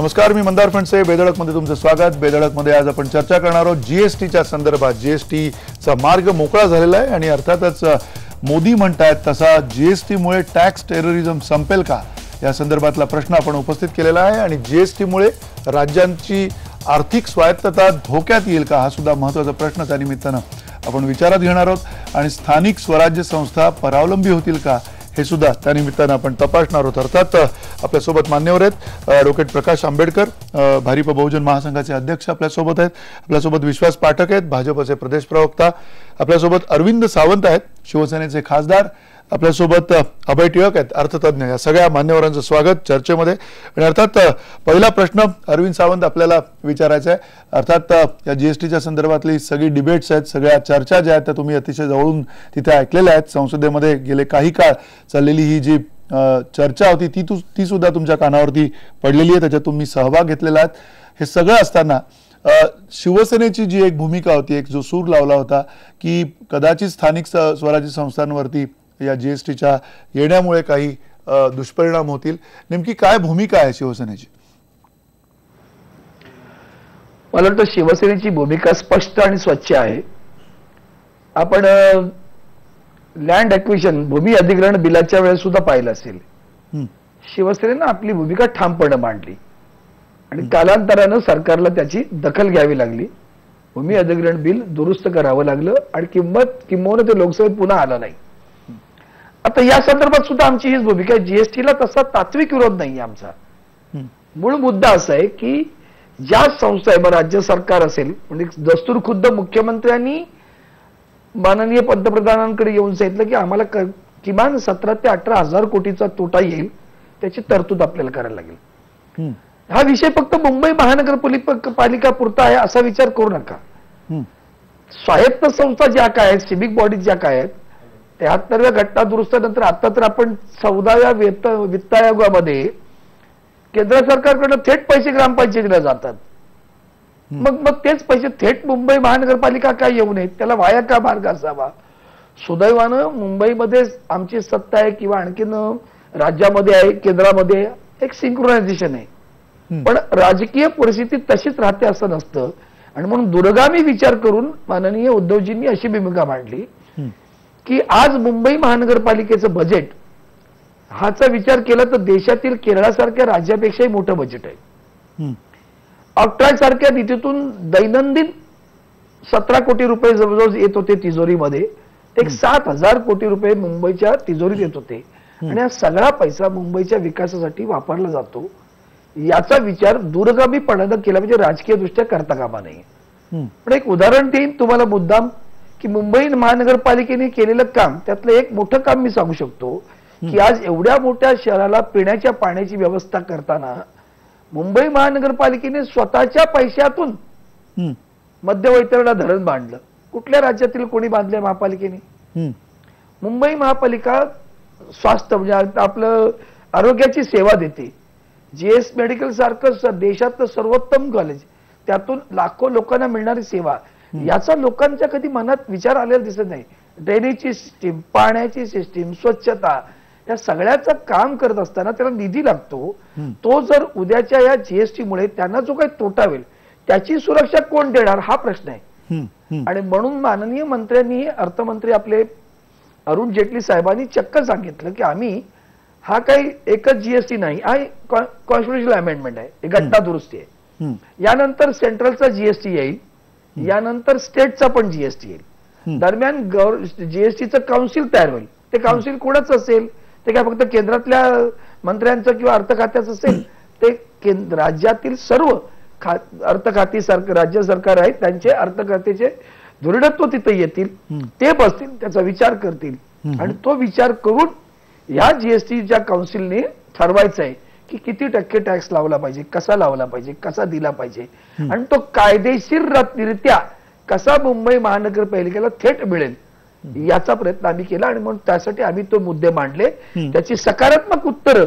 नमस्कार, मी मंदार फणसे. बेधडकमध्ये तुमचं स्वागत. बेधडकमध्ये आज आपण चर्चा करणार आहोत जीएसटीच्या संदर्भात. जीएसटीचा मार्ग मोकळा झालेला आहे आणि अर्थातच मोदी म्हणतात तसा जीएसटीमुळे टॅक्स टेररिझम संपेल का या संदर्भातला प्रश्न आपण उपस्थित केलेला आहे आणि जीएसटीमुळे राज्यांची आर्थिक स्वायत्तता धोक्यात येईल का हा सुद्धा महत्त्वाचा प्रश्न त्या निमित्तानं आपण विचारात घेणार आहोत आणि स्थानिक स्वराज्य संस्था परावलंबी होतील का हे सुद्धा त्या निमित्तानं आपण तपासणार आहोत. अर्थात आपल्यासोबत मान्यवर आहेत ॲडव्होकेट प्रकाश आंबेडकर, भारिप बहुजन महासंघाचे अध्यक्ष आपल्यासोबत आहेत. आपल्यासोबत विश्वास पाठक आहेत, भाजपचे प्रदेश प्रवक्ता. आपल्यासोबत अरविंद सावंत आहेत, शिवसेनेचे खासदार. आपल्यासोबत अभय टिळक आहेत, अर्थतज्ञ. या सगळ्या मान्यवरांचं स्वागत चर्चेमध्ये. आणि अर्थात पहिला प्रश्न अरविंद सावंत आपल्याला विचारायचा आहे. अर्थात या जीएसटीच्या संदर्भातली सगळी डिबेट्स आहेत, सगळ्या चर्चा ज्या आहेत त्या तुम्ही अतिशय जवळून तिथे ऐकलेल्या आहेत. संसदेमध्ये गेले काही काळ चाललेली ही जी चर्चा होती ती सुद्धा तुमच्या कानावरती पडलेली आहे, त्याच्यात तुम्ही सहभाग घेतलेला आहे. हे सगळं असताना शिवसेनेची जी एक भूमिका होती, एक जो सूर लावला होता की कदाचित स्थानिक स्वराज्य संस्थांवरती या जीएसटीच्या येण्यामुळे काही दुष्परिणाम होतील, नेमकी काय भूमिका आहे शिवसेनेची? मला वाटतं शिवसेनेची भूमिका स्पष्ट आणि स्वच्छ आहे. आपण लँड ॲक्विजिशन भूमी अधिग्रहण बिलाच्या वेळेस सुद्धा पाहिलं असेल, शिवसेनेनं आपली भूमिका ठामपणे मांडली आणि कालांतरानं सरकारला त्याची दखल घ्यावी लागली. भूमी अधिग्रहण बिल दुरुस्त करावं लागलं आणि किंबहुना ते लोकसभेत पुन्हा आलं नाही. आता या संदर्भात सुद्धा आमची हीच भूमिका आहे. जीएसटीला तसा तात्विक विरोध नाही आमचा. मूळ मुद्दा असा आहे की ज्या संस्था आहे, राज्य सरकार असेल, म्हणजे दस्तूर खुद्द मुख्यमंत्र्यांनी माननीय पंतप्रधानांकडे येऊन सांगितलं की आम्हाला किमान 17 ते 18 हजार कोटीचा तोटा येईल, त्याची तरतूद आपल्याला करायला लागेल. हा विषय फक्त मुंबई महानगरपालिका पुरता आहे असा विचार करू नका. स्वायत्त संस्था ज्या काय आहेत, सिव्हिक बॉडीज ज्या काय आहेत, 73व्या घटना दुरुस्तीनंतर आता तर आपण 14व्या वित्त आयोगामध्ये केंद्र सरकारकडे थेट पैसे ग्रामपंचायतीला जातात. मग तेच पैसे थेट मुंबई महानगरपालिका काय येऊ नयेत, त्याला वाया का मार्ग असावा? सुदैवानं मुंबईमध्ये आमची सत्ता आहे किंवा आणखीन राज्यामध्ये आहे, केंद्रामध्ये एक सिंक्रोनायझेशन आहे. पण राजकीय परिस्थिती तशीच राहते असं नसतं आणि म्हणून दूरगामी विचार करून माननीय उद्धवजींनी अशी भूमिका मांडली की आज मुंबई महानगरपालिकेचं बजेट हाचा विचार केला तर देशातील केरळासारख्या राज्यापेक्षाही मोठं बजेट आहे. ऑक्ट्राय सारख्या निधीतून दैनंदिन 17 कोटी रुपये जवळजवळ येत होते तिजोरीमध्ये. एक 7,000 कोटी रुपये मुंबईच्या तिजोरीत येत होते आणि हा सगळा पैसा मुंबईच्या विकासासाठी वापरला जातो. याचा विचार दूरगामीपणानं केला म्हणजे राजकीय दृष्ट्या करता कामा नये. पण एक उदाहरण देईन तुम्हाला मुद्दाम की मुंबई महानगरपालिकेने केलेलं काम, त्यातलं एक मोठं काम मी सांगू शकतो की आज एवढ्या मोठ्या शहराला पिण्याच्या पाण्याची व्यवस्था करताना मुंबई महानगरपालिकेने स्वतःच्या पैशातून मध्यवैतरणा धरण बांधलं. कुठल्या राज्यातील कोणी बांधलंय महापालिकेने? मुंबई महापालिका स्वास्थ्य म्हणजे आपलं आरोग्याची सेवा देते. जीएस मेडिकल सारखं देशातलं सर्वोत्तम कॉलेज, त्यातून लाखो लोकांना मिळणारी सेवा, याचा लोकांच्या कधी मनात विचार आलेला दिसत नाही. ड्रेनेजची सिस्टीम, पाण्याची सिस्टीम, स्वच्छता, या सगळ्याचं काम करत असताना त्याला निधी लागतो. तो जर उद्याच्या या जीएसटीमुळे त्यांना जो काही तोटा होईल त्याची सुरक्षा कोण देणार हा प्रश्न आहे. आणि म्हणून माननीय मंत्र्यांनी, अर्थमंत्री आपले अरुण जेटली साहेबांनी चक्क सांगितलं की आम्ही हा काही एकच जीएसटी नाही, हा कॉन्स्टिट्युशनल अमेंडमेंट आहे, एक घटना दुरुस्ती आहे. यानंतर सेंट्रलचा जीएसटी येईल, यानंतर स्टेटचा पण जीएसटी येईल. दरम्यान जीएसटीचं काउन्सिल तयार होईल. ते काउन्सिल कोणाचं असेल? ते काय फक्त केंद्रातल्या मंत्र्यांचं किंवा अर्थ खात्याचं असेल? ते राज्यातील सर्व अर्थ खाती राज्य सरकार आहेत, त्यांचे अर्थ खात्याचे धोरणत्व तिथे येतील, ते बसतील, त्याचा विचार करतील आणि तो विचार करून या जीएसटीच्या काउन्सिलने ठरवायचं आहे की किती टक्के टॅक्स लावला पाहिजे, कसा लावला पाहिजे, कसा दिला पाहिजे आणि तो कायदेशीररित्या कसा मुंबई महानगरपालिकेला थेट मिळेल याचा प्रयत्न आम्ही केला. आणि म्हणून त्यासाठी आम्ही तो मुद्दे मांडले, त्याची सकारात्मक उत्तरं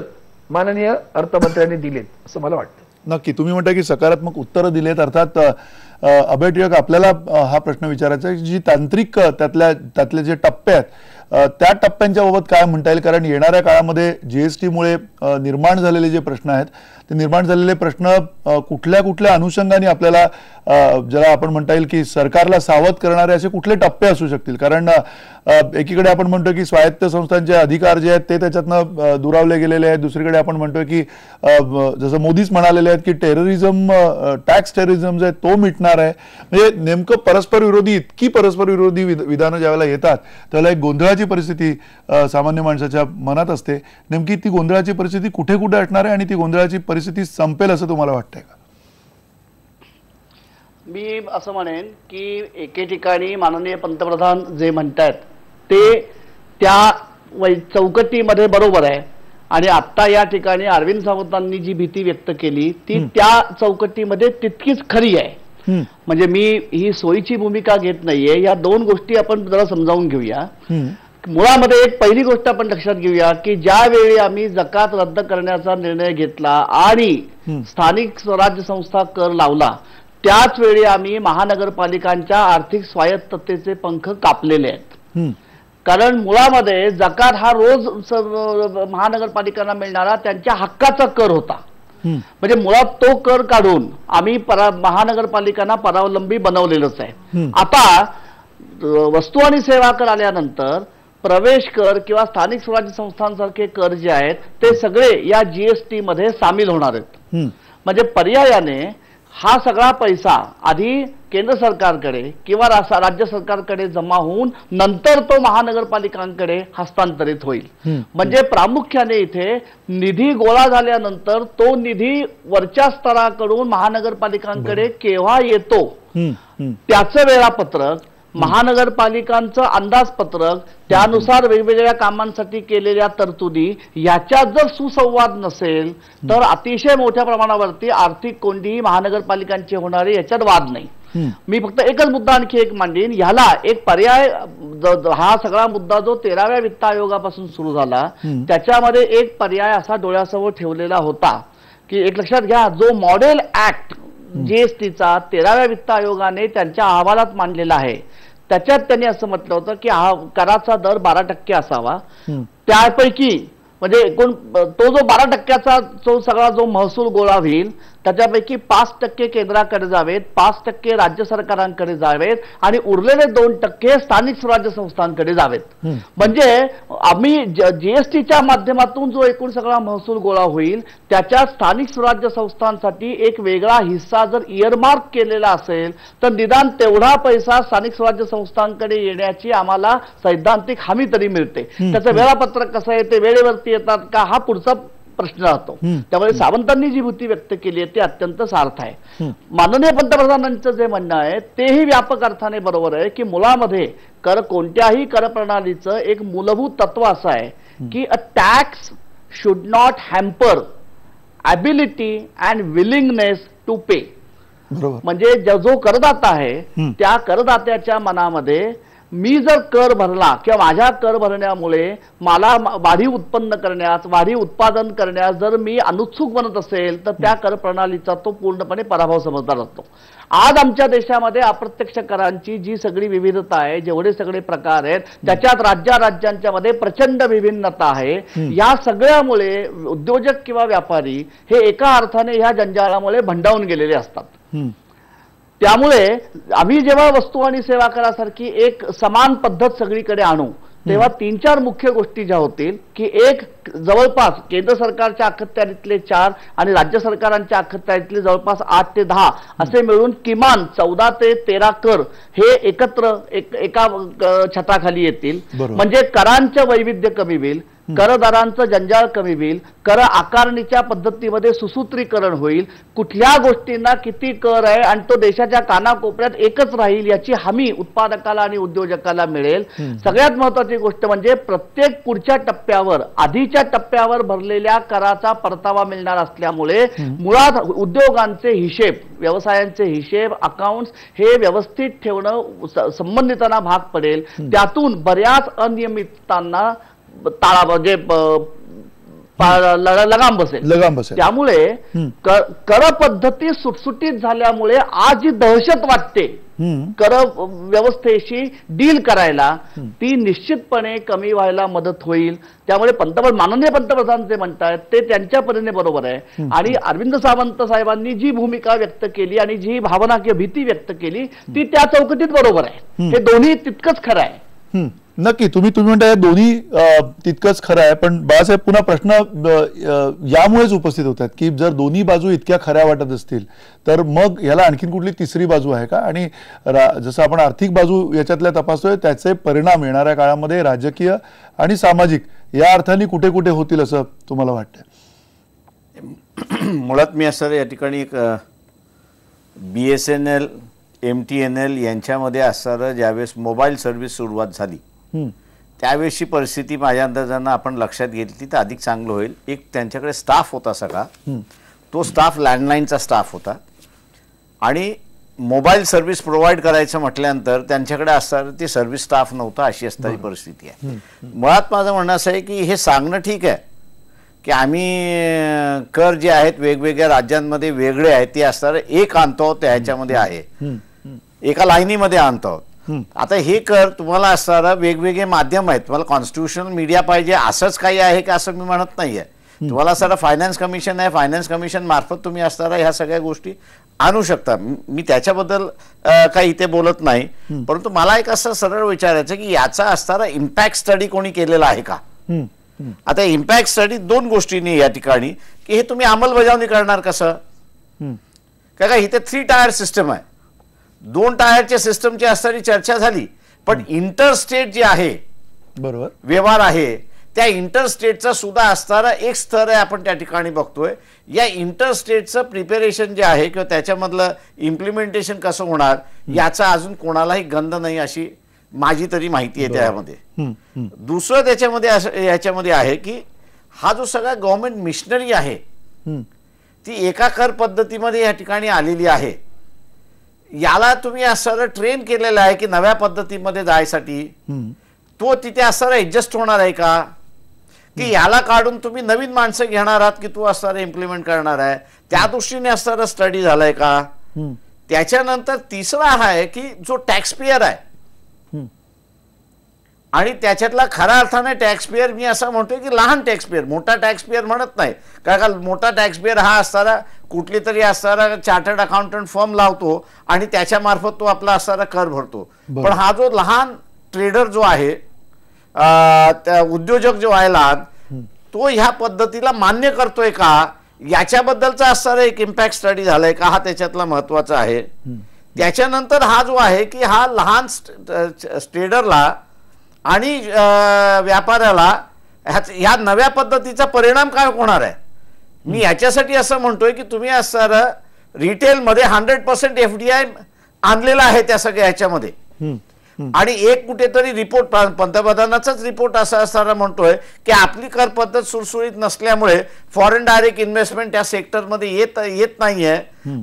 माननीय अर्थमंत्र्यांनी दिलेत असं मला वाटतं. नक्की तुम्ही म्हणता की सकारात्मक उत्तरं दिलेत. अर्थात अभय टिळक, आपल्याला हा प्रश्न विचारायचा आहे, जी तांत्रिक त्यातले जे टप्पे आहेत त्या टप्प्यांच्या बाबत काय म्हणता येईल? कारण येणाऱ्या काळामध्ये जीएसटीमुळे निर्माण झालेले जे प्रश्न आहेत ते निर्माण झालेले प्रश्न कुठल्या कुठल्या अनुषंगाने आपल्याला ज्याला आपण म्हणता येईल की सरकारला सावध करणारे असे कुठले टप्पे असू शकतील? कारण एकीकडे आपण म्हणतो की स्वायत्त संस्थांचे अधिकार जे आहेत ते त्याच्यातनं दुरावले गेलेले आहेत, दुसरीकडे आपण म्हणतोय की जसं मोदीच म्हणालेले आहेत की टेररिझम, टॅक्स टेररिझम जे आहे तो मिटणार आहे. म्हणजे नेमकं परस्पर विरोधी, इतकी परस्पर विरोधी विधानं ज्यावेळेला येतात त्यावेळेला एक गोंधळाची परिस्थिती सामान्य माणसाच्या मनात असते. नेमकी ती गोंधळाची परिस्थिती कुठे कुठे असणार आहे आणि ती गोंधळाची परिस्थिती संपेल असं तुम्हाला वाटतंय का? मी असं म्हणेन की एके ठिकाणी माननीय पंतप्रधान जे म्हणतात ते त्या चौकटीमध्ये बरोबर आहे आणि आता या ठिकाणी अरविंद सावंतांनी जी भीती व्यक्त केली ती त्या चौकटीमध्ये तितकीच खरी आहे. म्हणजे मी ही सोयीची भूमिका घेत नाहीये. या दोन गोष्टी आपण जरा समजावून घेऊया. मुळामध्ये एक पहिली गोष्ट आपण लक्षात घेऊया की ज्या वेळी आम्ही जकात रद्द करण्याचा निर्णय घेतला आणि स्थानिक स्वराज्य संस्था कर लावला त्याच वेळी आम्ही महानगरपालिकांच्या आर्थिक स्वायत्ततेचे पंख कापलेले आहेत. कारण मुळामध्ये जकात हा रोज महानगरपालिकांना मिळणारा त्यांच्या हक्काचा कर होता. म्हणजे मुळात तो कर काढून आम्ही महानगरपालिकांना परावलंबी बनवलेलंच आहे. आता वस्तू आणि सेवा कर आल्यानंतर प्रवेश कर किंवा स्थानिक स्वराज्य संस्थांसारखे कर जे आहेत ते सगळे या जीएसटी मध्ये सामील होणार आहेत. म्हणजे पर्यायाने हा सगळा पैसा आधी केंद्र सरकारकडे किंवा राज्य सरकारकडे जमा होऊन नंतर तो महानगरपालिकांकडे हस्तांतरित होईल. म्हणजे प्रामुख्याने इथे निधी गोळा झाल्यानंतर तो निधी वरच्या स्तराकडून महानगरपालिकांकडे केव्हा येतो त्याचं वेळापत्रक, महानगरपालिकांचं अंदाजपत्रक, त्यानुसार वेगवेगळ्या कामांसाठी केलेल्या तरतुदी याच्यात जर सुसंवाद नसेल तर अतिशय मोठ्या प्रमाणावरती आर्थिक कोंडी महानगरपालिकांची होणारी याच्यात वाद नाही. मी फक्त एकच मुद्दा आणखी एक मांडीन. ह्याला एक पर्याय, हा सगळा मुद्दा जो 13व्या वित्त आयोगापासून सुरू झाला त्याच्यामध्ये एक पर्याय असा डोळ्यासमोर ठेवलेला होता की एक लक्षात घ्या, जो मॉडेल ऍक्ट जीएसटीचा 13व्या वित्त आयोगाने त्यांच्या अहवालात मांडलेला आहे त्याच्यात त्यांनी असं म्हटलं होतं की हा कराचा दर 12% असावा. त्यापैकी म्हणजे एकूण तो जो 12%चा जो सगळा जो महसूल गोळा होईल त्याच्यापैकी 5% केंद्राकडे जावेत, 5% राज्य सरकारांकडे जावेत आणि उरलेले 2% स्थानिक स्वराज्य संस्थांकडे जावेत. म्हणजे आम्ही जीएसटीच्या माध्यमातून जो एकूण सगळा महसूल गोळा होईल त्याच्या स्थानिक स्वराज्य संस्थांसाठी एक वेगळा हिस्सा जर इयरमार्क केलेला असेल तर निदान तेवढा पैसा स्थानिक स्वराज्य संस्थांकडे येण्याची आम्हाला सैद्धांतिक हमी तरी मिळते. त्याचं वेळापत्रक कसं आहे, ते वेळेवरती येतात का, हा पुढचा प्रश्न राहतो. त्यामुळे सावंतांनी जी भीती व्यक्त केली आहे ती अत्यंत सार्थ आहे. माननीय पंतप्रधानांचं जे म्हणणं आहे तेही व्यापक अर्थाने बरोबर आहे की मुळामध्ये कोणत्याही कर प्रणालीचं एक मूलभूत तत्व असं आहे की a tax should not hamper ability and willingness to pay. म्हणजे जो करदाता आहे त्या करदात्याच्या मनामध्ये मी जर कर भरला किंवा माझ्या कर भरण्यामुळे मला वाढीव उत्पन्न करण्यास, वाढीव उत्पादन करण्यास जर मी अनुत्सुक बनत असेल तर त्या कर प्रणालीचा तो पूर्णपणे पराभव समजला जातो. आज आमच्या देशामध्ये अप्रत्यक्ष करांची जी सगळी विविधता आहे, जेवढे सगळे प्रकार आहेत त्याच्यात राज्यांच्या मध्ये प्रचंड विभिन्नता आहे. या सगळ्यामुळे उद्योजक किंवा व्यापारी हे एका अर्थाने ह्या जंजाळामुळे भंडावून गेलेले असतात. त्यामुळे आम्ही जेव्हा वस्तू आणि सेवा करासारखी एक समान पद्धत सगळीकडे आणू तेव्हा 3-4 मुख्य गोष्टी ज्या होतील की एक, जवळपास केंद्र सरकारच्या अखत्यारीतले 4 आणि राज्य सरकारांच्या अखत्यारीतले जवळपास 8 ते 10 असे मिळून किमान 14 ते 13 कर हे एकत्र एका छताखाली येतील. म्हणजे करांचं वैविध्य कमी होईल, करदारांचं जंजाळ कमी होईल, कर आकारणीच्या पद्धतीमध्ये सुसूत्रीकरण होईल, कुठल्या गोष्टींना किती कर आहे आणि तो देशाच्या कानाकोपऱ्यात एकच राहील याची हमी उत्पादकाला आणि उद्योजकाला मिळेल. सगळ्यात महत्त्वाची गोष्ट म्हणजे प्रत्येक पुढच्या टप्प्यावर आधीच्या टप्प्यावर भरलेल्या कराचा परतावा मिळणार असल्यामुळे मुळात उद्योगांचे हिशेब, व्यवसायांचे हिशेब, अकाउंट्स हे व्यवस्थित ठेवणं संबंधितांना भाग पडेल. त्यातून बऱ्याच अनियमिततांना म्हणजे लगाम बसेल. त्यामुळे कर पद्धती सुटसुटीत झाल्यामुळे आज जी दहशत वाटते कर व्यवस्थेशी डील करायला ती निश्चितपणे कमी व्हायला मदत होईल. त्यामुळे माननीय पंतप्रधान जे म्हणतात ते त्यांच्या परीने बरोबर आहे. आणि अरविंद सावंत साहेबांनी जी भूमिका व्यक्त केली आणि जी भावना किंवा भीती व्यक्त केली ती त्या चौकटीत बरोबर आहे. हे दोन्ही तितकंच खरं आहे. नक्की तुम्ही म्हणता दोन्ही तितकंच खरं आहे. पण बाळासाहेब पुन्हा प्रश्न यामुळेच उपस्थित होतात की जर दोन्ही बाजू इतक्या खऱ्या वाटत असतील तर मग याला आणखीन कुठली तिसरी बाजू आहे का? आणि जसं आपण आर्थिक बाजू याच्यातल्या तपासतोय त्याचे परिणाम येणाऱ्या काळामध्ये राजकीय आणि सामाजिक या अर्थाने कुठे कुठे होतील असं तुम्हाला वाटतं? मुळात मी असं या ठिकाणी एक BSNL MTNL यांच्यामध्ये असणारं ज्यावेळेस मोबाईल सर्व्हिस सुरुवात झाली त्यावेळेसची परिस्थिती माझ्या अंदाजानं आपण लक्षात घेतली तर अधिक चांगलं होईल. एक त्यांच्याकडे स्टाफ होता सगळा, तो स्टाफ लँडलाईनचा स्टाफ होता आणि मोबाईल सर्व्हिस प्रोव्हाइड करायचं म्हटल्यानंतर त्यांच्याकडे असणारं ते सर्व्हिस स्टाफ नव्हता अशी असणारी परिस्थिती आहे. मुळात माझं म्हणणं असं आहे की हे सांगणं ठीक आहे की आम्ही कर जे आहेत वेगवेगळ्या राज्यांमध्ये वेगळे आहेत ते असणारं एक आणतो आहोत ह्याच्यामध्ये आहे, एका लाईनीमध्ये आणतो आहोत. आता हे कर तुम्हाला असणारा वेगवेगळे माध्यम आहेत. तुम्हाला कॉन्स्टिट्यूशनल मीडिया पाहिजे असंच काही आहे का असं मी म्हणत नाहीये. तुम्हाला असणारा फायनान्स कमिशन आहे, फायनान्स कमिशन मार्फत तुम्ही असणारा ह्या सगळ्या गोष्टी आणू शकता. मी त्याच्याबद्दल काही इथे बोलत नाही. परंतु मला एक असं सरळ विचारायचं की याचा असणारा इम्पॅक्ट स्टडी कोणी केलेला आहे का? आता इम्पॅक्ट स्टडी दोन गोष्टींनी या ठिकाणी की हे तुम्ही अंमलबजावणी करणार कसं? का इथे 3 टायर सिस्टम आहे. 2 टायरच्या सिस्टमची असणारी चर्चा झाली पण इंटरस्टेट जे आहे बरोबर व्यवहार आहे त्या इंटरस्टेटचा सुद्धा असणारा एक स्तर आहे आपण त्या ठिकाणी बघतोय. या इंटरस्टेटचं प्रिपेरेशन जे आहे किंवा त्याच्यामधलं इम्प्लिमेंटेशन कसं होणार याचा अजून कोणालाही गंध नाही अशी माझी तरी माहिती आहे त्यामध्ये. दुसरं त्याच्यामध्ये याच्यामध्ये आहे की हा जो सगळा गव्हर्नमेंट मिशनरी आहे ती एका कर पद्धतीमध्ये या ठिकाणी आलेली आहे. याला तुम्ही असं ट्रेन केलेलं आहे की नव्या पद्धतीमध्ये जायसाठी तो तिथे असं ऍडजस्ट होणार आहे का? की याला काढून तुम्ही नवीन माणसं घेणार आहात की तू असणारा इम्प्लिमेंट करणार आहे त्या दृष्टीने असणारा स्टडी झालाय का? त्याच्यानंतर तिसरा हा आहे की जो टॅक्स पेयर आहे आणि त्याच्यातला खऱ्या अर्थाने टॅक्स पेयर मी असं म्हणतोय की लहान टॅक्स पेयर, मोठा टॅक्स पेयर म्हणत नाही. कारण मोठा टॅक्स पेयर हा असणारा कुठली तरी असणारा चार्टर्ड अकाउंटंट फर्म लावतो आणि त्याच्या मार्फत तो आपला असणारा कर भरतो. पण हा जो लहान ट्रेडर जो आहे उद्योजक जो आहे लहान तो ह्या पद्धतीला मान्य करतोय का याच्याबद्दलचा असणारा एक इम्पॅक्ट स्टडी झालाय का हा त्याच्यातला महत्वाचा आहे. त्याच्यानंतर हा जो आहे की हा लहान ट्रेडरला आणि व्यापाऱ्याला ह्या नव्या पद्धतीचा परिणाम काय होणार आहे. मी याच्यासाठी असं म्हणतोय की तुम्ही असणारं रिटेलमध्ये 100% FDI आणलेला आहे त्या सगळ्या ह्याच्यामध्ये आणि एक कुठेतरी रिपोर्ट पंतप्रधानाचाच रिपोर्ट असा असताना म्हणतोय की आपली कर पद्धत सुरसुरीत नसल्यामुळे फॉरेन डायरेक्ट इन्व्हेस्टमेंट त्या सेक्टरमध्ये येत नाहीये.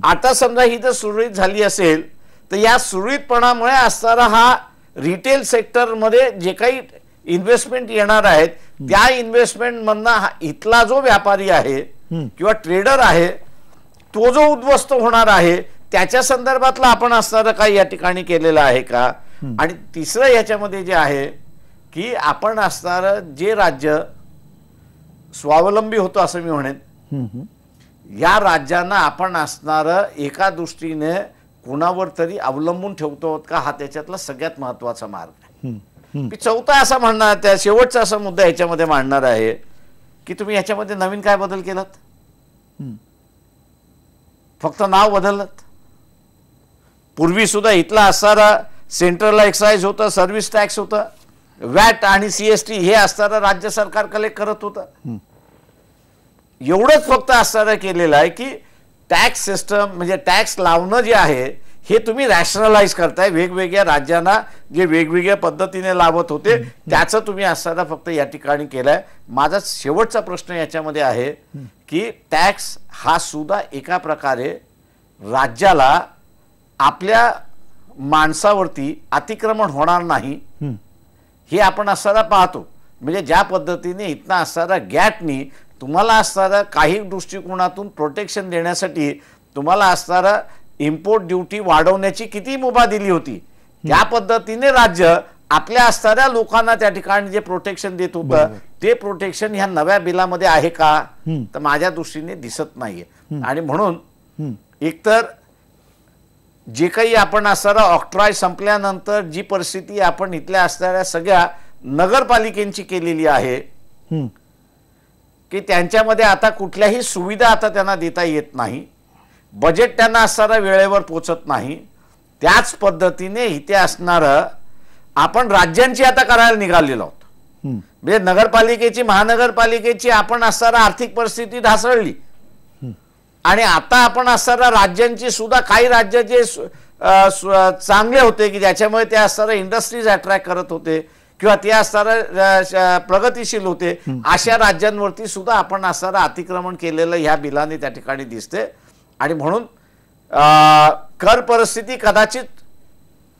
आता समजा ही जर सुरळीत झाली असेल तर या सुरळीतपणामुळे असणारा हा रिटेल सेक्टरमध्ये जे काही इन्व्हेस्टमेंट येणार आहेत त्या इन्व्हेस्टमेंट मधनं इथला जो व्यापारी आहे किंवा ट्रेडर आहे तो जो उद्ध्वस्त होणार आहे त्याच्या संदर्भातला आपण असणारं काही या ठिकाणी केलेलं आहे का? आणि तिसरं याच्यामध्ये जे आहे की आपण असणारं जे राज्य स्वावलंबी होतो असं मी म्हणेन या राज्यांना आपण असणारं एका दृष्टीने कुणावर तरी अवलंबून ठेवतो का हा त्याच्यातला सगळ्यात महत्वाचा मार्ग आहे. मी चौथा असा म्हणणार त्या शेवटचा असा मुद्दा याच्यामध्ये मांडणार आहे की तुम्ही याच्यामध्ये नवीन काय बदल केलात? फक्त नाव बदललं. पूर्वी सुद्धा इथला असणारा सेंट्रल एक्साइज होतं, सर्व्हिस टॅक्स होतं, वॅट आणि CST हे असणारं राज्य सरकार कलेक्ट करत होतं. एवढंच फक्त असणारं केलेलं आहे की टॅक्स सिस्टम म्हणजे टॅक्स लावणं जे आहे हे तुम्ही रॅशनलाइज करताय. वेगवेगळ्या राज्यांना जे वेगवेगळ्या पद्धतीने लावत होते त्याचं तुम्ही असणारा फक्त या ठिकाणी केलंय. माझा शेवटचा प्रश्न याच्यामध्ये आहे की टॅक्स हा सुद्धा एका प्रकारे राज्याला आपल्या माणसावरती अतिक्रमण होणार नाही हे आपण असणारा पाहतो. म्हणजे ज्या पद्धतीने इथना असणारा गॅटनी तुम्हाला असणारं काही दृष्टिकोनातून प्रोटेक्शन देण्यासाठी तुम्हाला असणारं इम्पोर्ट ड्युटी वाढवण्याची किती मुभा दिली होती, त्या पद्धतीने राज्य आपल्या असणाऱ्या लोकांना त्या ठिकाणी जे प्रोटेक्शन देत होतं ते प्रोटेक्शन ह्या नव्या बिलामध्ये आहे का, तर माझ्या दृष्टीने दिसत नाहीये. आणि म्हणून एकतर जे काही आपण असणारा ऑक्ट्रॉय संपल्यानंतर जी परिस्थिती आपण इथल्या असणाऱ्या सगळ्या नगरपालिकेची केलेली आहे की त्यांच्यामध्ये आता कुठल्याही सुविधा आता त्यांना देता येत नाही, बजेट त्यांना असणारा वेळेवर पोचत नाही. त्याच पद्धतीने इथे असणारं आपण राज्यांची आता करायला निघालेलो आहोत. म्हणजे नगरपालिकेची महानगरपालिकेची आपण असणारा आर्थिक परिस्थिती ढासळली आणि आता आपण असणारा राज्यांची सुद्धा काही राज्य जे चांगले होते की ज्याच्यामुळे ते असणारा इंडस्ट्रीज अट्रॅक्ट करत होते किंवा ते असणारा प्रगतीशील होते, अशा राज्यांवरती सुद्धा आपण असणारा अतिक्रमण केलेलं ह्या बिलाने त्या ठिकाणी दिसते. आणि म्हणून कर परिस्थिती कदाचित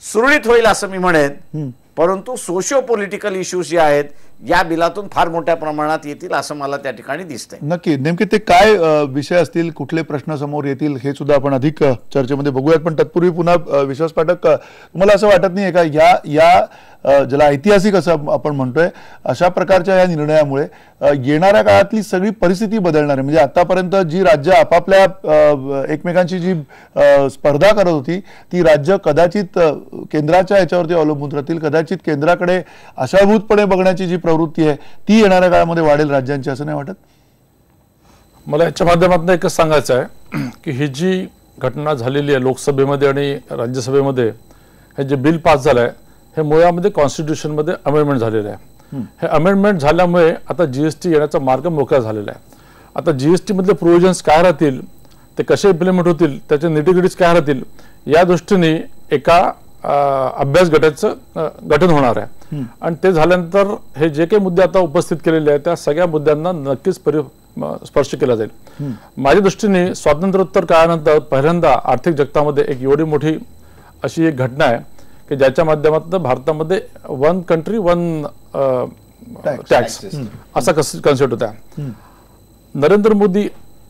सुरळीत होईल असं मी म्हणेन, परंतु सोशिओ पॉलिटिकल इश्यूज जे आहेत या बिलातून फार मोठ्या प्रमाणात येतील असं मला त्या ठिकाणी दिसतंय. नक्की नेमके ते काय विषय असतील, कुठले प्रश्न समोर येतील हे सुद्धा आपण अधिक चर्चेमध्ये बघूयात. पण तत्पूर्वी पुन्हा विश्वास पाठक, तुम्हाला असं वाटत नाही का या ज्याला ऐतिहासिक असं आपण म्हणतोय अशा प्रकारच्या या निर्णयामुळे येणाऱ्या काळातली सगळी परिस्थिती बदलणार आहे? म्हणजे आतापर्यंत जी राज्य आपापल्या एकमेकांची जी स्पर्धा करत होती ती राज्य कदाचित केंद्राच्या याच्यावरती अवलंबून राहतील, कदाचित केंद्राकडे आशाभूतपणे बघण्याची जी प्रवृत्ती आहे ती येणाऱ्या काळामध्ये वाढेल राज्यांची, असं नाही वाटत? मला याच्या माध्यमातून एकच सांगायचं आहे की ही जी घटना झालेली आहे लोकसभेमध्ये आणि राज्यसभेमध्ये, हे जे बिल पास झालं आहे हे मुळामध्ये कॉन्स्टिट्यूशनमध्ये अमेंडमेंट झालेलं आहे. हे अमेंडमेंट झाल्यामुळे आता जीएसटी येण्याचा मार्ग मोकळा झालेला आहे. आता जीएसटी मधले प्रोव्हिजन्स काय राहतील, ते कसे इम्प्लिमेंट होतील, त्याचे निटीग्रिटीज काय राहतील, या दृष्टीने एका अभ्यास गटाचं गठन होणार आहे. आणि ते झाल्यानंतर हे जे काही मुद्दे आता उपस्थित केलेले आहेत त्या सगळ्या मुद्द्यांना नक्कीच स्पर्श केला जाईल. माझ्या दृष्टीने स्वातंत्र्योत्तर काळानंतर पहिल्यांदा आर्थिक जगतामध्ये एक एवढी मोठी अशी एक घटना आहे की ज्याच्या माध्यमातून भारतामध्ये वन कंट्री वन टॅक्स असा कन्सेप्ट होता. नरेंद्र मोदी,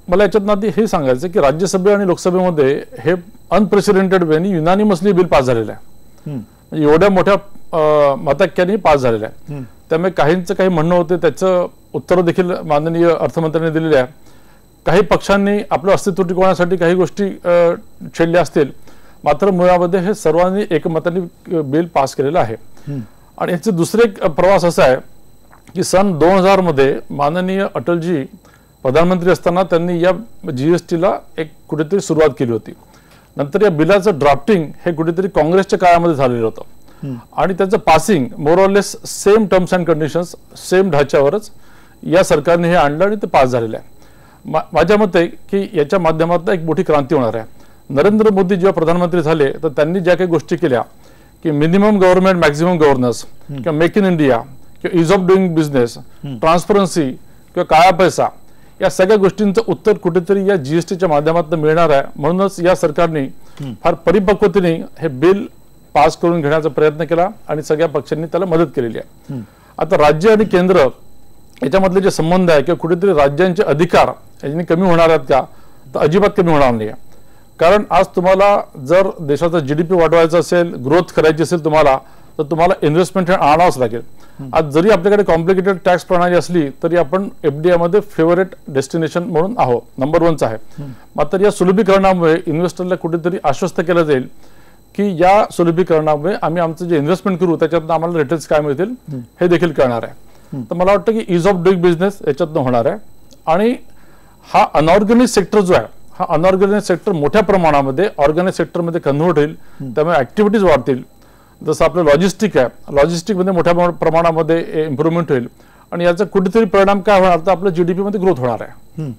मला याच्यात आधी हे सांगायचं की राज्यसभे आणि लोकसभेमध्ये हे अनप्रेसिडेंटेड वेनी युनानिमसली बिल पास झालेलं आहे. म्हणजे एवढ्या मोठ्या मताक्याने पास झालेलं आहे. त्यामुळे काहींचं काही म्हणणं होते त्याचं उत्तर देखील माननीय अर्थमंत्र्यांनी दिलेलं आहे. काही पक्षांनी आपलं अस्तित्व टिकवण्यासाठी काही गोष्टी छेडल्या असतील, मात्र मुळामध्ये हे सर्वांनी एकमताने बिल पास केलेलं आहे. आणि याचे दुसरे प्रवास असा आहे की सन 2000 मध्ये माननीय अटलजी प्रधानमंत्री असताना त्यांनी या जीएसटीला एक कुठेतरी सुरुवात केली होती. नंतर या बिलाचं ड्राफ्टिंग हे कुठेतरी काँग्रेसच्या काळामध्ये झालेलं होतं आणि त्याचं passing more or less same terms and conditions same ढाच्यावरच या सरकारने हे आणलं आणि ते पास झालेलं आहे. माझ्या मते की याच्या माध्यमातून एक मोठी क्रांती होणार आहे. नरेंद्र मोदी जेव्हा प्रधानमंत्री झाले तर त्यांनी ज्या काही गोष्टी केल्या की मिनिमम गव्हर्नमेंट मॅक्झिमम गव्हर्नन्स किंवा मेक इन इंडिया किंवा is of doing business, transparency किंवा काळा पैसा, या सगळ्या गोष्टींचं उत्तर कुठेतरी या जीएसटीच्या माध्यमातून मिळणार आहे. म्हणूनच या सरकारने फार परिपक्वतेने हे बिल पास करून घेण्याचा प्रयत्न केला आणि सगळ्या पक्षांनी त्याला मदत केलेली आहे. आता राज्य आणि केंद्र याच्यामधले जे संबंध आहे किंवा कुठेतरी राज्यांचे अधिकार याने कमी होणार आहेत का, तर अजिबात कमी होणार नाही. कारण आज तुम्हाला जर देशाचा जीडीपी वाढवायचा असेल, ग्रोथ करायची असेल तुम्हाला, तर तुम्हाला इन्व्हेस्टमेंट हे आणावंच लागेल. आज जरी आपल्याकडे कॉम्प्लिकेटेड टॅक्स प्रणाली असली तरी आपण एफडीआय मध्ये फेवरेट डेस्टिनेशन म्हणून आहोत, नंबर 1च आहे. मात्र या सुलभीकरणामुळे इन्व्हेस्टरला कुठेतरी आश्वस्त केलं जाईल की या सुलभीकरणामुळे आम्ही आमचं जे इन्व्हेस्टमेंट करू त्याच्यातनं आम्हाला रिटर्न्स काय मिळतील हे देखील कळणार आहे. तर मला वाटतं की इज ऑफ डुईंग बिझनेस याच्यातनं होणार आहे. आणि हा अनऑर्गनाइज सेक्टर जो आहे, हा अनऑर्गनाइज सेक्टर मोठ्या प्रमाणामध्ये ऑर्गनाइज सेक्टरमध्ये कन्व्हर्ट होईल. त्यामुळे ऍक्टिव्हिटीज वाढतील. जसं आपलं लॉजिस्टिक आहे, लॉजिस्टिकमध्ये मोठ्या प्रमाणामध्ये इम्प्रुव्हमेंट होईल आणि याचा कुठेतरी परिणाम काय होणार, तर आपलं जीडीपी मध्ये ग्रोथ होणार आहे.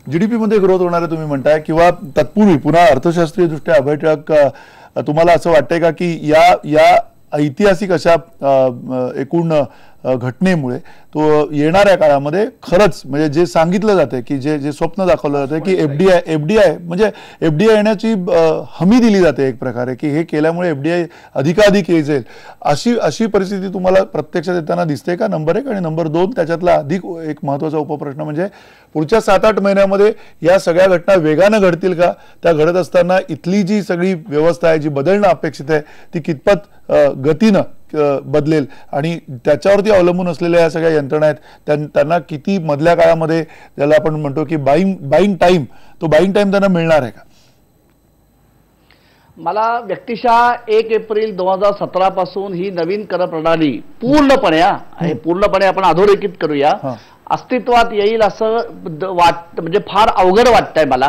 जीडीपी मध्ये ग्रोथ होणार आहे तुम्ही म्हणताय, किंवा तत्पूर्वी पुन्हा अर्थशास्त्रीय दृष्ट्या अभय टिळक, तुम्हाला असं वाटतंय का की या ऐतिहासिक अशा एकूण घटनेमुळे तो येणाऱ्या काळामध्ये खरंच म्हणजे जे सांगितलं जाते की जे जे स्वप्न दाखवलं जातं की एफडीआय म्हणजे एफडीआय येण्याची हमी दिली जाते एक प्रकारे की हे केल्यामुळे एफडीआय अधिकाधिक येईल अशी परिस्थिती तुम्हाला प्रत्यक्षात येताना दिसते का? नंबर 1. आणि नंबर 2 त्याच्यातला अधिक एक महत्त्वाचा उपप्रश्न म्हणजे पुढच्या 7-8 महिन्यामध्ये या सगळ्या घटना वेगानं घडतील का? त्या घडत असताना इथली जी सगळी व्यवस्था आहे जी बदलणं अपेक्षित आहे ती कितपत गतीनं बदलेल आणि त्याच्यावरती अवलंबून असलेल्या या सगळ्या यंत्रणा आहेत त्यांना किती मधल्या काळामध्ये ज्याला आपण म्हणतो की बाईंग टाइम त्यांना मिळणार आहे का? मला व्यक्तिशः 1 एप्रिल 2017 पासून ही नवीन कर प्रणाली पूर्णपणे आपण अधोरेखित करूया अस्तित्वात येईल असं म्हणजे फार अवघड वाटतंय मला.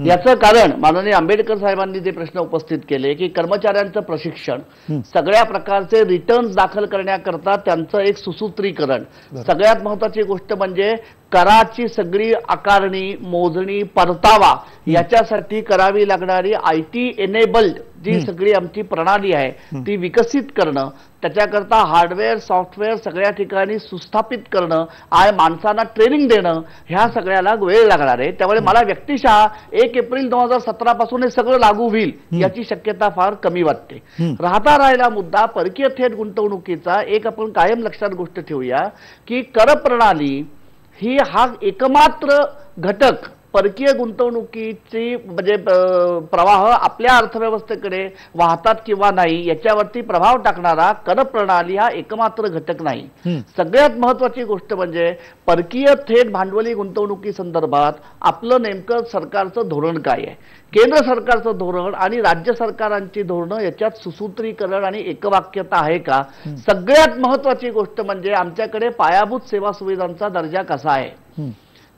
याचं कारण माननीय आंबेडकर साहेबांनी जे प्रश्न उपस्थित केले की कर्मचाऱ्यांचं प्रशिक्षण, सगळ्या प्रकारचे रिटर्न्स दाखल करण्याकरता त्यांचं एक सुसूत्रीकरण, सगळ्यात महत्वाची गोष्ट म्हणजे कराची सगळी आकारणी, मोजणी, परतावा याच्यासाठी करावी लागणारी IT एनेबल्ड जी सगळी आमची प्रणाली आहे ती विकसित करणं, त्याच्याकरता हार्डवेअर सॉफ्टवेअर सगळ्या ठिकाणी सुस्थापित करणं आणि माणसांना ट्रेनिंग देणं, ह्या सगळ्याला वेळ लागणार आहे. त्यामुळे मला व्यक्तिशः 1 एप्रिल 2017 पासून हे सगळं लागू होईल याची शक्यता फार कमी वाटते. राहिला मुद्दा परकीय थेट गुंतवणुकीचा. एक आपण कायम लक्षात गोष्ट ठेवूया की कर प्रणाली ही हा एकमात्र घटक परकीय गुंतवणुकीची म्हणजे प्रवाह आपल्या अर्थव्यवस्थेकडे वाहतात किंवा नाही याच्यावरती प्रभाव टाकणारा कर प्रणाली हा एकमात्र घटक नाही. सगळ्यात महत्वाची गोष्ट म्हणजे परकीय थेट भांडवली गुंतवणुकी संदर्भात आपलं नेमकं सरकारचं धोरण काय आहे, केंद्र सरकारचं धोरण आणि राज्य सरकारांची धोरणं याच्यात सुसूत्रीकरण आणि एकवाक्यता आहे का? सगळ्यात महत्वाची गोष्ट म्हणजे आमच्याकडे पायाभूत सेवा सुविधांचा दर्जा कसा आहे.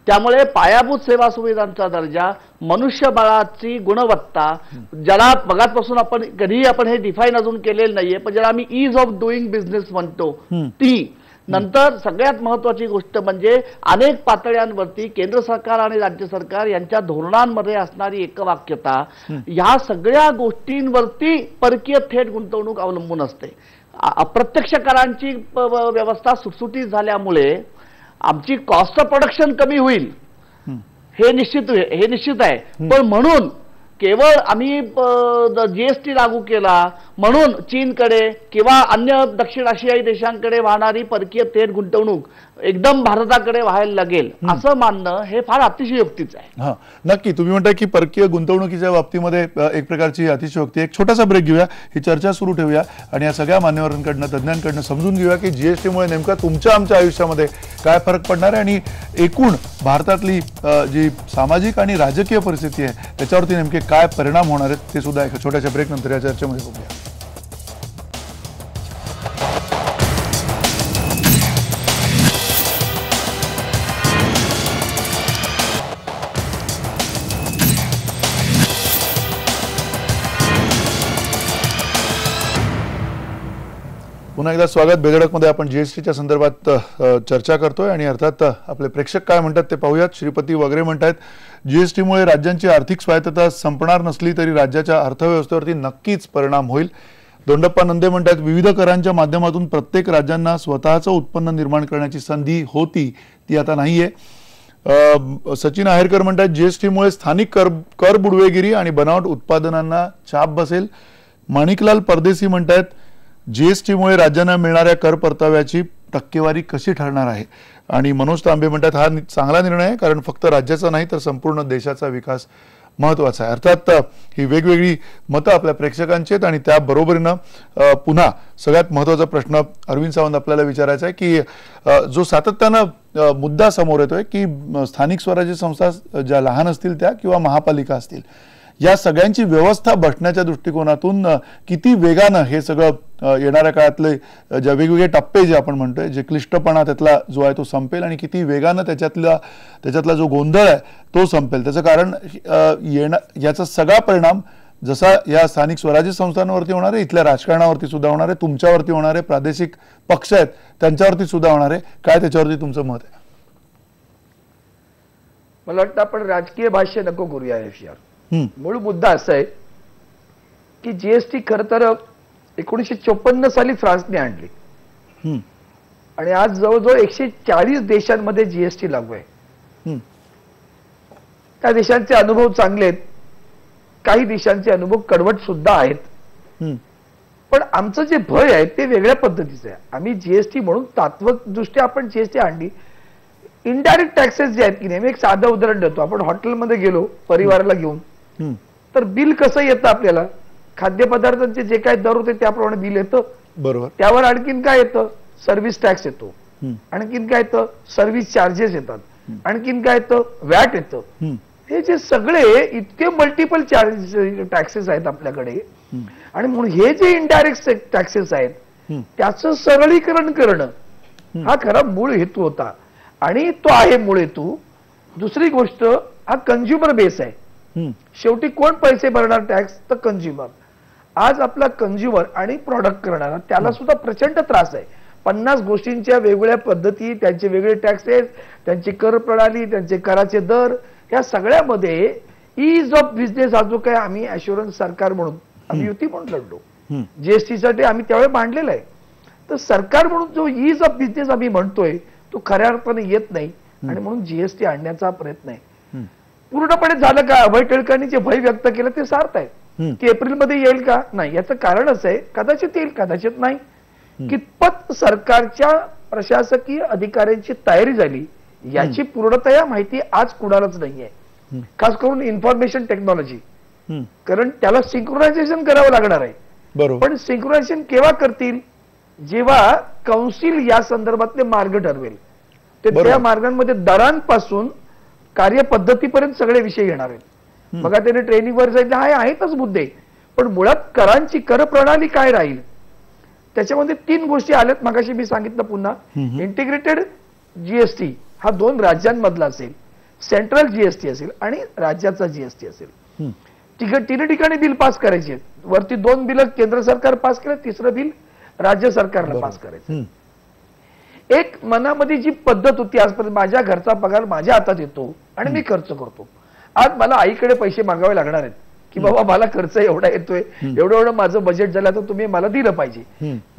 त्यामुळे पायाभूत सेवा सुविधांचा दर्जा, मनुष्यबळाची गुणवत्ता, ज्याला बघापासून आपण कधीही आपण हे डिफाईन अजून केलेलं नाहीये पण ज्याला आम्ही ईज ऑफ डुईंग बिझनेस म्हणतो ती, नंतर सगळ्यात महत्वाची गोष्ट म्हणजे अनेक पातळ्यांवरती केंद्र सरकार आणि राज्य सरकार यांच्या धोरणांमध्ये असणारी एकवाक्यता, ह्या सगळ्या गोष्टींवरती परकीय थेट गुंतवणूक अवलंबून असते. अप्रत्यक्ष करांची व्यवस्था सुटसुटीत झाल्यामुळे आमची कॉस्ट ऑफ प्रोडक्शन कमी होईल हे निश्चित आहे. पण म्हणून केवळ आम्ही जीएसटी लागू केला म्हणून चीनकडे किंवा अन्य दक्षिण आशियाई देशांकडे वाहणारी परकीय थेट गुंतवणूक एकदम भारताकडे व्हायला लागेल असं मानणं हे फार अतिशयोक्तीच आहे. हा, नक्की तुम्ही म्हणताय की परकीय गुंतवणुकीच्या बाबतीमध्ये एक प्रकारची अतिशयोक्ती. एक छोटासा ब्रेक घेऊया, ही चर्चा सुरू ठेवूया आणि या सगळ्या मान्यवरांकडनं तज्ज्ञांकडनं समजून घेऊया की जीएसटीमुळे नेमका तुमच्या आमच्या आयुष्यामध्ये काय फरक पडणार आहे आणि एकूण भारतातली जी सामाजिक आणि राजकीय परिस्थिती आहे त्याच्यावरती नेमके काय परिणाम होणार आहेत ते सुद्धा एका छोट्याशा ब्रेक नंतर या चर्चेमध्ये बघूया. पुन्हा एकदा स्वागत. बेधडकमध्ये आपण जीएसटीच्या संदर्भात चर्चा करतोय आणि अर्थात आपले प्रेक्षक काय म्हणतात ते पाहूयात. श्रीपती वगैरे म्हणतात जीएसटीमुळे राज्यांची आर्थिक स्वायत्तता संपणार नसली तरी राज्याच्या अर्थव्यवस्थेवरती नक्कीच परिणाम होईल. दोंडप्पा नंदे म्हणतात विविध करांच्या माध्यमातून प्रत्येक राज्यांना स्वतःचं उत्पन्न निर्माण करण्याची संधी होती ती आता नाहीये. सचिन आहेरकर म्हणतात जीएसटीमुळे स्थानिक कर बुडवेगिरी आणि बनावट उत्पादनांना चाप बसेल. माणिकलाल परदेसी म्हणतात जीएसटीमुळे राज्यांना मिळणाऱ्या कर परताव्याची टक्केवारी कशी ठरणार आहे. आणि मनोज तांबे म्हणतात हा चांगला निर्णय आहे कारण फक्त राज्याचा नाही तर संपूर्ण देशाचा विकास महत्वाचा आहे. अर्थात ही वेगवेगळी मतं आपल्या प्रेक्षकांची आहेत आणि त्या बरोबरीनं पुन्हा सगळ्यात महत्वाचा प्रश्न अरविंद सावंत आपल्याला विचारायचा आहे की जो सातत्यानं मुद्दा समोर येतोय की स्थानिक स्वराज्य संस्था ज्या लहान असतील त्या किंवा महापालिका असतील या सगळ्यांची व्यवस्था बसण्याच्या दृष्टिकोनातून किती वेगानं हे सगळं येणाऱ्या काळातले ज्या वेगवेगळे टप्पे जे आपण म्हणतोय जे क्लिष्टपणा त्यातला जो आहे तो संपेल आणि किती वेगानं त्याच्यातला जो गोंधळ आहे तो संपेल. त्याचं कारण याचा सगळा परिणाम जसा या स्थानिक स्वराज्य संस्थांवरती होणार आहे, इथल्या राजकारणावरती सुद्धा होणार आहे, तुमच्यावरती होणार आहे, प्रादेशिक पक्ष आहेत त्यांच्यावरती सुद्धा होणार आहे. काय त्याच्यावरती तुमचं मत आहे? मला वाटतं आपण राजकीय भाष्य नको करूया या विषयावर. मूळ मुद्दा असा आहे की जीएसटी खर तर 1954 साली फ्रान्सने आणली आणि आज जवळजवळ 140 देशांमध्ये जीएसटी लागू आहे. हम्म. त्या देशांचे अनुभव चांगले आहेत, काही देशांचे अनुभव कडवट सुद्धा आहेत. हम्म. पण आमचं जे भय आहे ते वेगळ्या पद्धतीचं आहे. आम्ही जीएसटी म्हणून तात्वदृष्ट्या आपण जीएसटी आणली. इनडायरेक्ट टॅक्सेस जे आहेत की नाही, मी एक साधं उदाहरण देतो. आपण हॉटेलमध्ये गेलो परिवाराला घेऊन, हम्म. तर बिल कसं येतं आपल्याला, खाद्यपदार्थांचे जे काय दर होते त्याप्रमाणे बिल येतं. बरोबर. त्यावर आणखीन काय येतं, सर्व्हिस टॅक्स येतो, हम्म. आणखीन काय येतं, सर्व्हिस चार्जेस येतात, आणखीन काय येतं, व्हॅट येतं. हम्म. हे जे सगळे इतके मल्टिपल चार्जेस टॅक्सेस आहेत आपल्याकडे, आणि म्हणून हे जे इनडायरेक्ट टॅक्सेस आहेत त्याचं सरळीकरण करणं हा खरा मूळ हेतू होता, आणि तो आहे मूळ हेतू. दुसरी गोष्ट, हा कंझ्युमर बेस आहे. शेवटी कोण पैसे भरणार टॅक्स, तर कंझ्युमर. आज आपला कंझ्युमर आणि प्रॉडक्ट करणारा त्याला सुद्धा प्रचंड त्रास आहे. 50 गोष्टींच्या वेगवेगळ्या पद्धती, त्यांचे वेगळे टॅक्सेस, त्यांची कर प्रणाली, त्यांचे कराचे दर, या सगळ्यामध्ये ईज ऑफ बिझनेस हा जो काय आम्ही अश्युरन्स सरकार म्हणून आम्ही युती म्हणून लढलो, जीएसटी साठी आम्ही त्यावेळी मांडलेला आहे. तर सरकार म्हणून जो ईज ऑफ बिझनेस आम्ही म्हणतोय तो खऱ्या अर्थाने येत नाही, आणि म्हणून जीएसटी आणण्याचा प्रयत्न आहे. पूर्णपणे झालं का, अभय टिळकांनी जे भय व्यक्त केलं ते सार्थ आहे की एप्रिलमध्ये येईल का, नाही. याचं कारणच आहे, कदाचित येईल कदाचित नाही. कितपत सरकारच्या प्रशासकीय अधिकाऱ्यांची तयारी झाली याची पूर्णतया माहिती आज कुणालाच नाहीये, खास करून इन्फॉर्मेशन टेक्नॉलॉजी. कारण त्याला सिंक्रोनायझेशन करावं लागणार आहे. बरोबर. पण सिंक्रोनायझेशन केव्हा करतील, जेव्हा कौन्सिल या संदर्भातले मार्ग ठरवेल. तर त्या मार्गांमध्ये दरांपासून कार्यपद्धतीपर्यंत सगळे विषय येणार आहेत. बघा, त्याने ट्रेनिंगवर जायचं आहेतच मुद्दे, पण मुळात करांची कर प्रणाली काय राहील त्याच्यामध्ये 3 गोष्टी आल्यात. मगाशी मी सांगितलं पुन्हा, इंटिग्रेटेड जीएसटी हा 2 राज्यांमधला असेल, सेंट्रल जीएसटी असेल आणि राज्याचा जीएसटी असेल. तिन्ही ठिकाणी बिल पास करायचे. वरती 2 बिल केंद्र सरकार पास केलं, तिसरं बिल राज्य सरकारला पास करायचं. एक मनामध्ये जी पद्धत होती आजपर्यंत, माझ्या घरचा पगार माझ्या हातात येतो आणि मी खर्च करतो. आज मला आईकडे पैसे मागावे लागणार आहेत की बाबा मला खर्च एवढा येतोय, एवढं माझं बजेट झालं तर तुम्ही मला दिलं पाहिजे.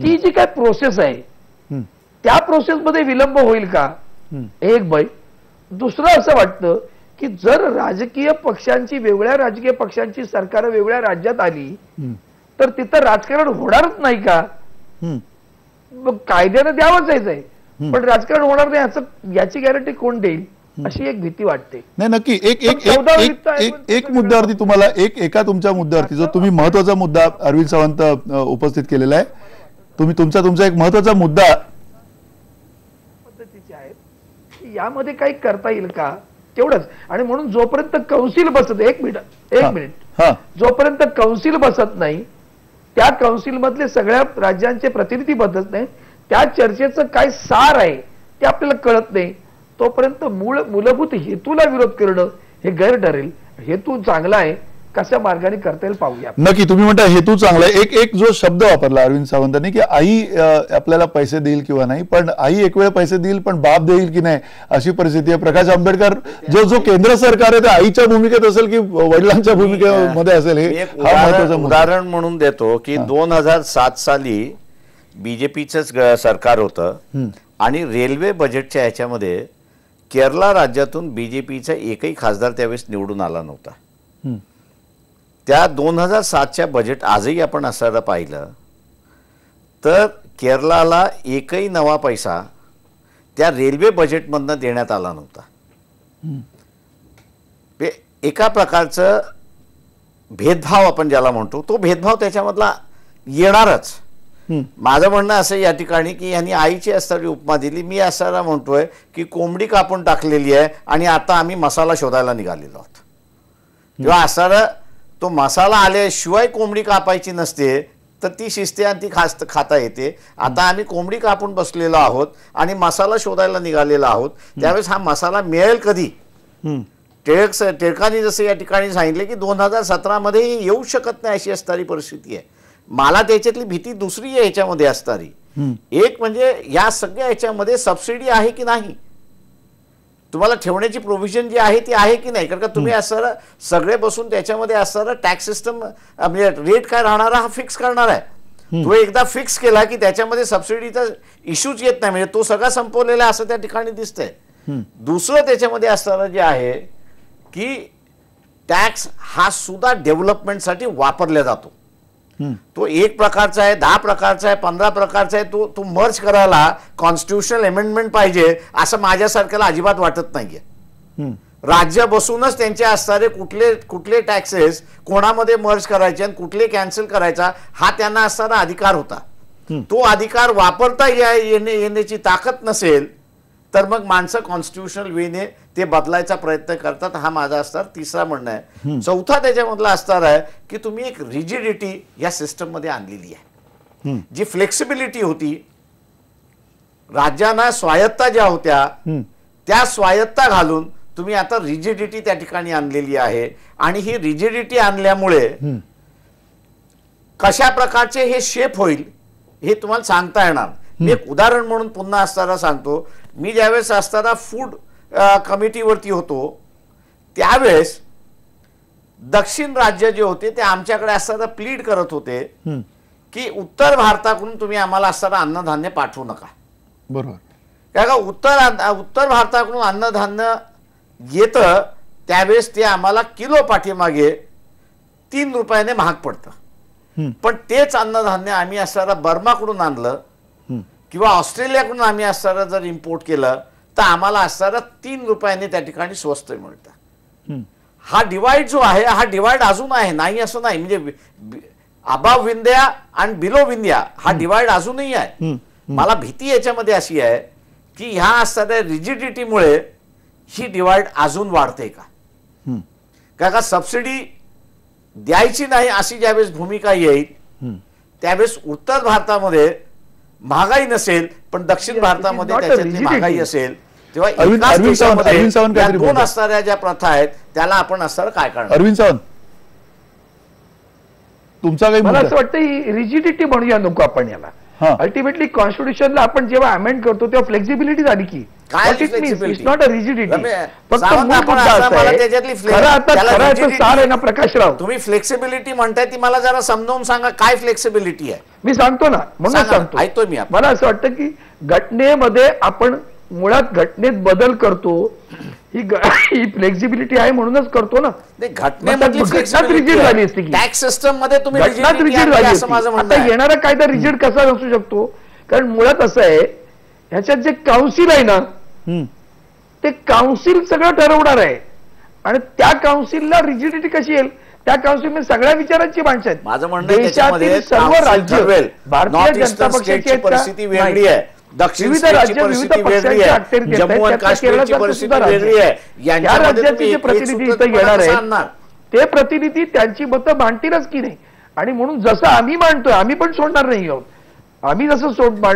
ती जी काय प्रोसेस आहे त्या प्रोसेसमध्ये विलंब होईल का, एक भय. दुसरं असं वाटतं की जर राजकीय पक्षांची, वेगळ्या राजकीय पक्षांची सरकार वेगळ्या राज्यात आली तर तिथं राजकारण होणारच नाही का. कायद्यानं द्यावंच आहे, पण राजकारण होणार नाही याची गॅरंटी कोण देईल, अशी एक भीती वाटते. नाही, नक्की. एक मुद्द्यावरती तुम्हाला, एका तुमच्या मुद्द्यावरती जो तुम्ही महत्वाचा मुद्दा अरविंद सावंत उपस्थित केलेला आहे, तुम्ही तुमचा एक महत्वाचा मुद्दा पद्धतीचे आहेत, यामध्ये काही करता येईल का तेवढंच. आणि म्हणून जोपर्यंत कौन्सिल बसत, एक मिनिट, जोपर्यंत कौन्सिल बसत नाही, त्या कौन्सिल मधले सगळ्या राज्यांचे प्रतिनिधी बसत नाही, त्या चर्चेचं काय सार आहे ते आपल्याला कळत नाही, तोपर्यंत मूलभूत हेतूला विरोध करणं हे गैर ठरेल. हेतू चांगला आहे, कशा मार्गाने करता येईल पाहूया. नक्की. तुम्ही म्हणता हेतू चांगला आहे. एक जो शब्द वापरला अरविंद सावंतांनी की आई आपल्याला पैसे देईल किंवा नाही, पण आई एक वेळ पैसे देईल पण बाप देईल की नाही अशी परिस्थिती आहे. प्रकाश आंबेडकर जो केंद्र सरकार आहे ते आईच्या भूमिकेत असेल की वडिलांच्या भूमिकेमध्ये असेल, हे हा महत्वाचा उदाहरण म्हणून देतो की 2007 साली बीजेपीचंच सरकार होतं आणि रेल्वे बजेटच्या ह्याच्यामध्ये केरला राज्यातून बीजेपीचा एकही खासदार त्यावेळेस निवडून आला नव्हता. त्या 2007च्या बजेट आजही आपण असं पाहिलं तर केरळाला एकही नवा पैसा त्या रेल्वे बजेटमधनं देण्यात आला नव्हता. एका प्रकारचं भेदभाव आपण ज्याला म्हणतो तो भेदभाव त्याच्यामधला येणारच. माझं म्हणणं असं या ठिकाणी की यांनी आईची असणारी उपमा दिली. मी असं म्हणतोय की कोंबडी कापून टाकलेली आहे आणि आता आम्ही मसाला शोधायला निघालेलो आहोत. किंवा असं तो मसाला आल्याशिवाय कोंबडी कापायची नसते तर ती शिजते आणि ती खाता येते. आता आम्ही कोंबडी कापून बसलेलो आहोत आणि मसाला शोधायला निघालेला आहोत. त्यावेळेस हा मसाला मिळेल कधी. टिळकांनी जसं या ठिकाणी सांगितले की 2017 मध्ये येऊ शकत नाही अशी असणारी परिस्थिती आहे. मला त्याच्यातली भीती दुसरी आहे ह्याच्यामध्ये असणारी. एक म्हणजे या सगळ्या ह्याच्यामध्ये सबसिडी आहे की नाही, तुम्हाला ठेवण्याची प्रोव्हिजन जी आहे ती आहे की नाही. कारण का तुम्ही असणारा सगळे बसून त्याच्यामध्ये असणारा टॅक्स सिस्टम म्हणजे रेट काय राहणार हा फिक्स करणार आहे. तो एकदा फिक्स केला की त्याच्यामध्ये सबसिडीचा इश्यूच येत नाही, म्हणजे तो सगळा संपवलेला असं त्या ठिकाणी दिसतंय. दुसरं त्याच्यामध्ये असणारं जे आहे की टॅक्स हा सुद्धा डेव्हलपमेंटसाठी वापरला जातो. तो 1 प्रकारचा आहे, 10 प्रकारचा आहे, 15 प्रकारचा आहे. तो मर्ज करायला कॉन्स्टिट्युशनल अमेंडमेंट पाहिजे असं माझ्यासारख्याला अजिबात वाटत नाहीये. राज्य बसूनच त्यांचे असणारे कुठले टॅक्सेस कोणामध्ये मर्ज करायचे आणि कुठले कॅन्सल करायचा हा त्यांना असणारा अधिकार होता. तो अधिकार वापरता येण्याची ताकद नसेल तर मग माणसं कॉन्स्टिट्युशनल वेने ते बदलायचा प्रयत्न करतात. हा माझा असणार तिसरा म्हणणं आहे. चौथा त्याच्यामधला असणार आहे की तुम्ही एक रिजिडिटी या सिस्टम मध्ये आणलेली आहे. जी फ्लेक्सिबिलिटी होती, राज्यांना स्वायत्ता ज्या होत्या त्या स्वायत्ता घालून तुम्ही आता रिजिडिटी त्या ठिकाणी आणलेली आहे. आणि ही रिजिडिटी आणल्यामुळे कशा प्रकारचे हे शेप होईल हे तुम्हाला सांगता येणार. मी एक उदाहरण म्हणून पुन्हा असताना सांगतो. मी ज्यावेळेस असताना फूड कमिटीवरती होतो त्यावेळेस दक्षिण राज्य जे होते ते आमच्याकडे असताना प्लीड करत होते की उत्तर भारताकडून तुम्ही आम्हाला असताना अन्नधान्य पाठवू नका. बरोबर. कारण उत्तर भारताकडून अन्नधान्य येतं त्यावेळेस ते आम्हाला किलो पाठीमागे 3 रुपयाने महाग पडतं. पण तेच अन्नधान्य आम्ही असताना बर्माकडून आणलं किंवा ऑस्ट्रेलियाकडून आम्ही असताना जर इम्पोर्ट केलं तर आम्हाला असताना 3 रुपयाने त्या ठिकाणी स्वस्त मिळतं. हा डिवाइड जो आहे हा डिवाइड अजून आहे, नाही असं नाही. म्हणजे अबाव विंध्या आणि बिलो विंध्या हा डिवाइड अजूनही आहे. मला भीती याच्यामध्ये अशी आहे की ह्या असणाऱ्या रिजिडिटीमुळे ही डिवाइड अजून वाढते का सबसिडी द्यायची नाही अशी ज्यावेळेस भूमिका येईल त्यावेळेस उत्तर भारतामध्ये महागाई नसेल पण दक्षिण भारतामध्ये त्याच्यातली महागाई असेल तेव्हा दोन असणाऱ्या ज्या प्रथा आहेत त्याला आपण असणार काय करणार. अरविंद सावंत तुमचा काही मला असं वाटतं ही रिजिडिटी म्हणूया नको आपण याला. अल्टिमेटली कॉन्स्टिट्यूशनला आपण जेव्हा अमेंड करतो तेव्हा फ्लेक्सिबिलिटी झाली की it's not a rigidity. Prakashrao तुम्ही फ्लेक्सिबिलिटी म्हणताय ती मला जरा समजावून सांगा काय फ्लेक्सिबिलिटी आहे. मी सांगतो ना म्हणून सांगतो ऐकतोय मी. मला असं वाटतं की घटनेमध्ये आपण मुळात घटनेत बदल करतो ही फ्लेक्सिबिलिटी आहे म्हणूनच करतो ना. घटनेत रिजिड झाली असते की टॅक्स सिस्टम मध्ये तुम्ही घटनात रिजिड झाली असते. आता येणारा कायदा रिजिड कसा असू शकतो कारण मुळात असं आहे ह्याच्यात जे काउन्सिल आहे ना ते काउन्सिल सगळं ठरवणार आहे आणि त्या काउन्सिलला रिजिडिटी कशी येईल. त्या काउन्सिल सगळ्या विचारांची माणसं आहेत. माझं म्हणणं देशातील सर्व राज्य भारतीय जनता पक्षाची परिस्थिती वेगळी आहे, दक्षिण परिस्थिती वेगळी आहे, जम्मू आणि काश्मीरची परिस्थिती वेगळी आहे. या राज्याचे जे प्रतिनिधी इथं येणार आहेत ते प्रतिनिधी त्यांची मतं मांडतीलच की नाही. आणि म्हणून जसं आम्ही मांडतोय आम्ही पण सोडणार नाही आहोत. आम्ही जसं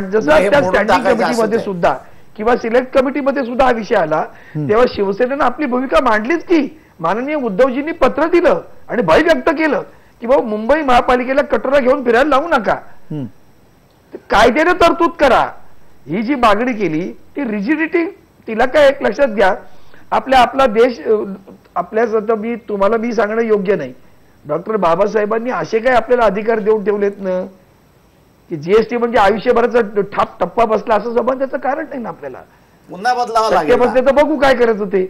जसं त्या स्टँडिंग कमिटीमध्ये सुद्धा किंवा सिलेक्ट कमिटीमध्ये सुद्धा हा विषय आला तेव्हा शिवसेनेनं आपली भूमिका मांडलीच की माननीय उद्धवजींनी पत्र दिलं आणि भय व्यक्त केलं की बाबा मुंबई महापालिकेला कटोरा घेऊन फिरायला लावू नका, कायद्याने तरतूद करा. ही जी मागणी केली ती रिजिडिटी तिला काय एक लक्षात घ्या आपला देश आपल्या तुम्हाला मी सांगणं योग्य नाही. डॉक्टर बाबासाहेबांनी असे काय आपल्याला अधिकार देऊन ठेवलेत ना की जीएसटी म्हणजे आयुष्यभराचा टप्पा बसला असं समजायचं कारण नाही ना आपल्याला. पुन्हा बदलावं लागेल तर बघू काय करायचं ते.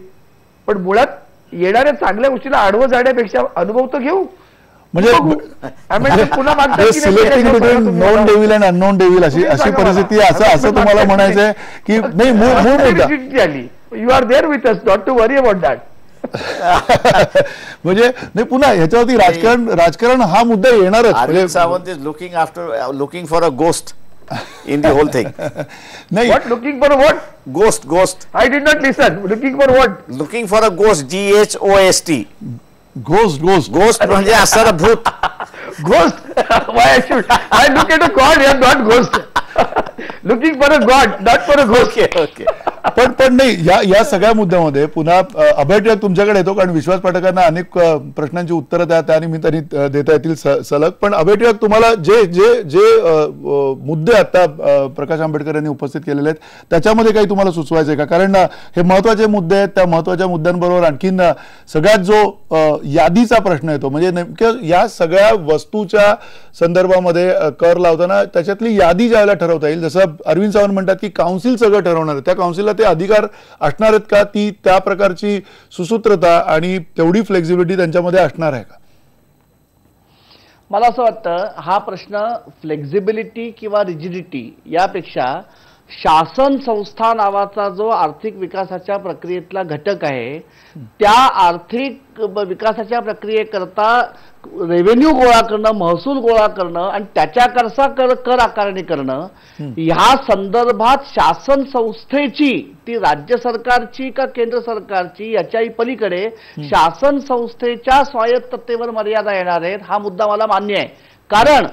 पण मुळात येणाऱ्या चांगल्या गोष्टीला आडवं जाण्यापेक्षा अनुभव तर घेऊ. म्हणजे non devil and unknown devil अशी परिस्थिती असं तुम्हाला म्हणायचं आहे की नाही मूळ आली. You are there with us not to worry about that. म्हणजे नाही पुन्हा ह्याच्यावरती राजकारण हा मुद्दा येणारच. Sawant is looking for a ghost in the whole thing. What looking for what? Ghost. I did not listen. Looking for what? Looking for a ghost. GHOST. Ghost म्हणजे असणारा भूत. Ghost. Why I should? I look at a god here, not ghost. Looking for a god, not for a ghost. Okay. पण नाही, या सगळ्या मुद्द्यामध्ये पुन्हा अभय टिळक तुमच्याकडे येतो, कारण विश्वास पाठकांना अनेक प्रश्नांची उत्तरं त्या निमित्ताने देता येतील सलग. पण अभय टिळक, तुम्हाला जे जे जे मुद्दे आता प्रकाश आंबेडकर यांनी उपस्थित केलेले आहेत त्याच्यामध्ये काही तुम्हाला सुचवायचं आहे का? कारण हे महत्वाचे मुद्दे आहेत. त्या महत्वाच्या मुद्द्यांबरोबर आणखीन सगळ्यात जो यादीचा प्रश्न येतो, म्हणजे नेमकं या सगळ्या वस्तूच्या संदर्भामध्ये कर लावताना त्याच्यातली यादी ज्यावेळेला ठरवता येईल, जसं अरविंद सावंत म्हणतात की काउन्सिल सगळं ठरवणार आहे, त्या काउन्सिलला ते अधिकार असणार आहेत का? ती त्या प्रकारची सुसूत्रता आणि तेवढी फ्लेक्झिबिलिटी त्यांच्यामध्ये असणार आहे का? मला असं वाटतं हा प्रश्न फ्लेक्झिबिलिटी किंवा रिजिडिटी यापेक्षा शासन संस्था नावाचा जो आर्थिक विकासाच्या प्रक्रियेतला घटक आहे, त्या आर्थिक विकासाच्या प्रक्रियेकरता रेव्हेन्यू गोळा करणं, महसूल गोळा करणं आणि त्याच्याकरता कर आकारणी करणं, ह्या संदर्भात शासन संस्थेची, ती राज्य सरकारची का केंद्र सरकारची, याच्याही पलीकडे शासन संस्थेच्या स्वायत्ततेवर मर्यादा येणार आहेत. हा मुद्दा मला मान्य आहे. कारण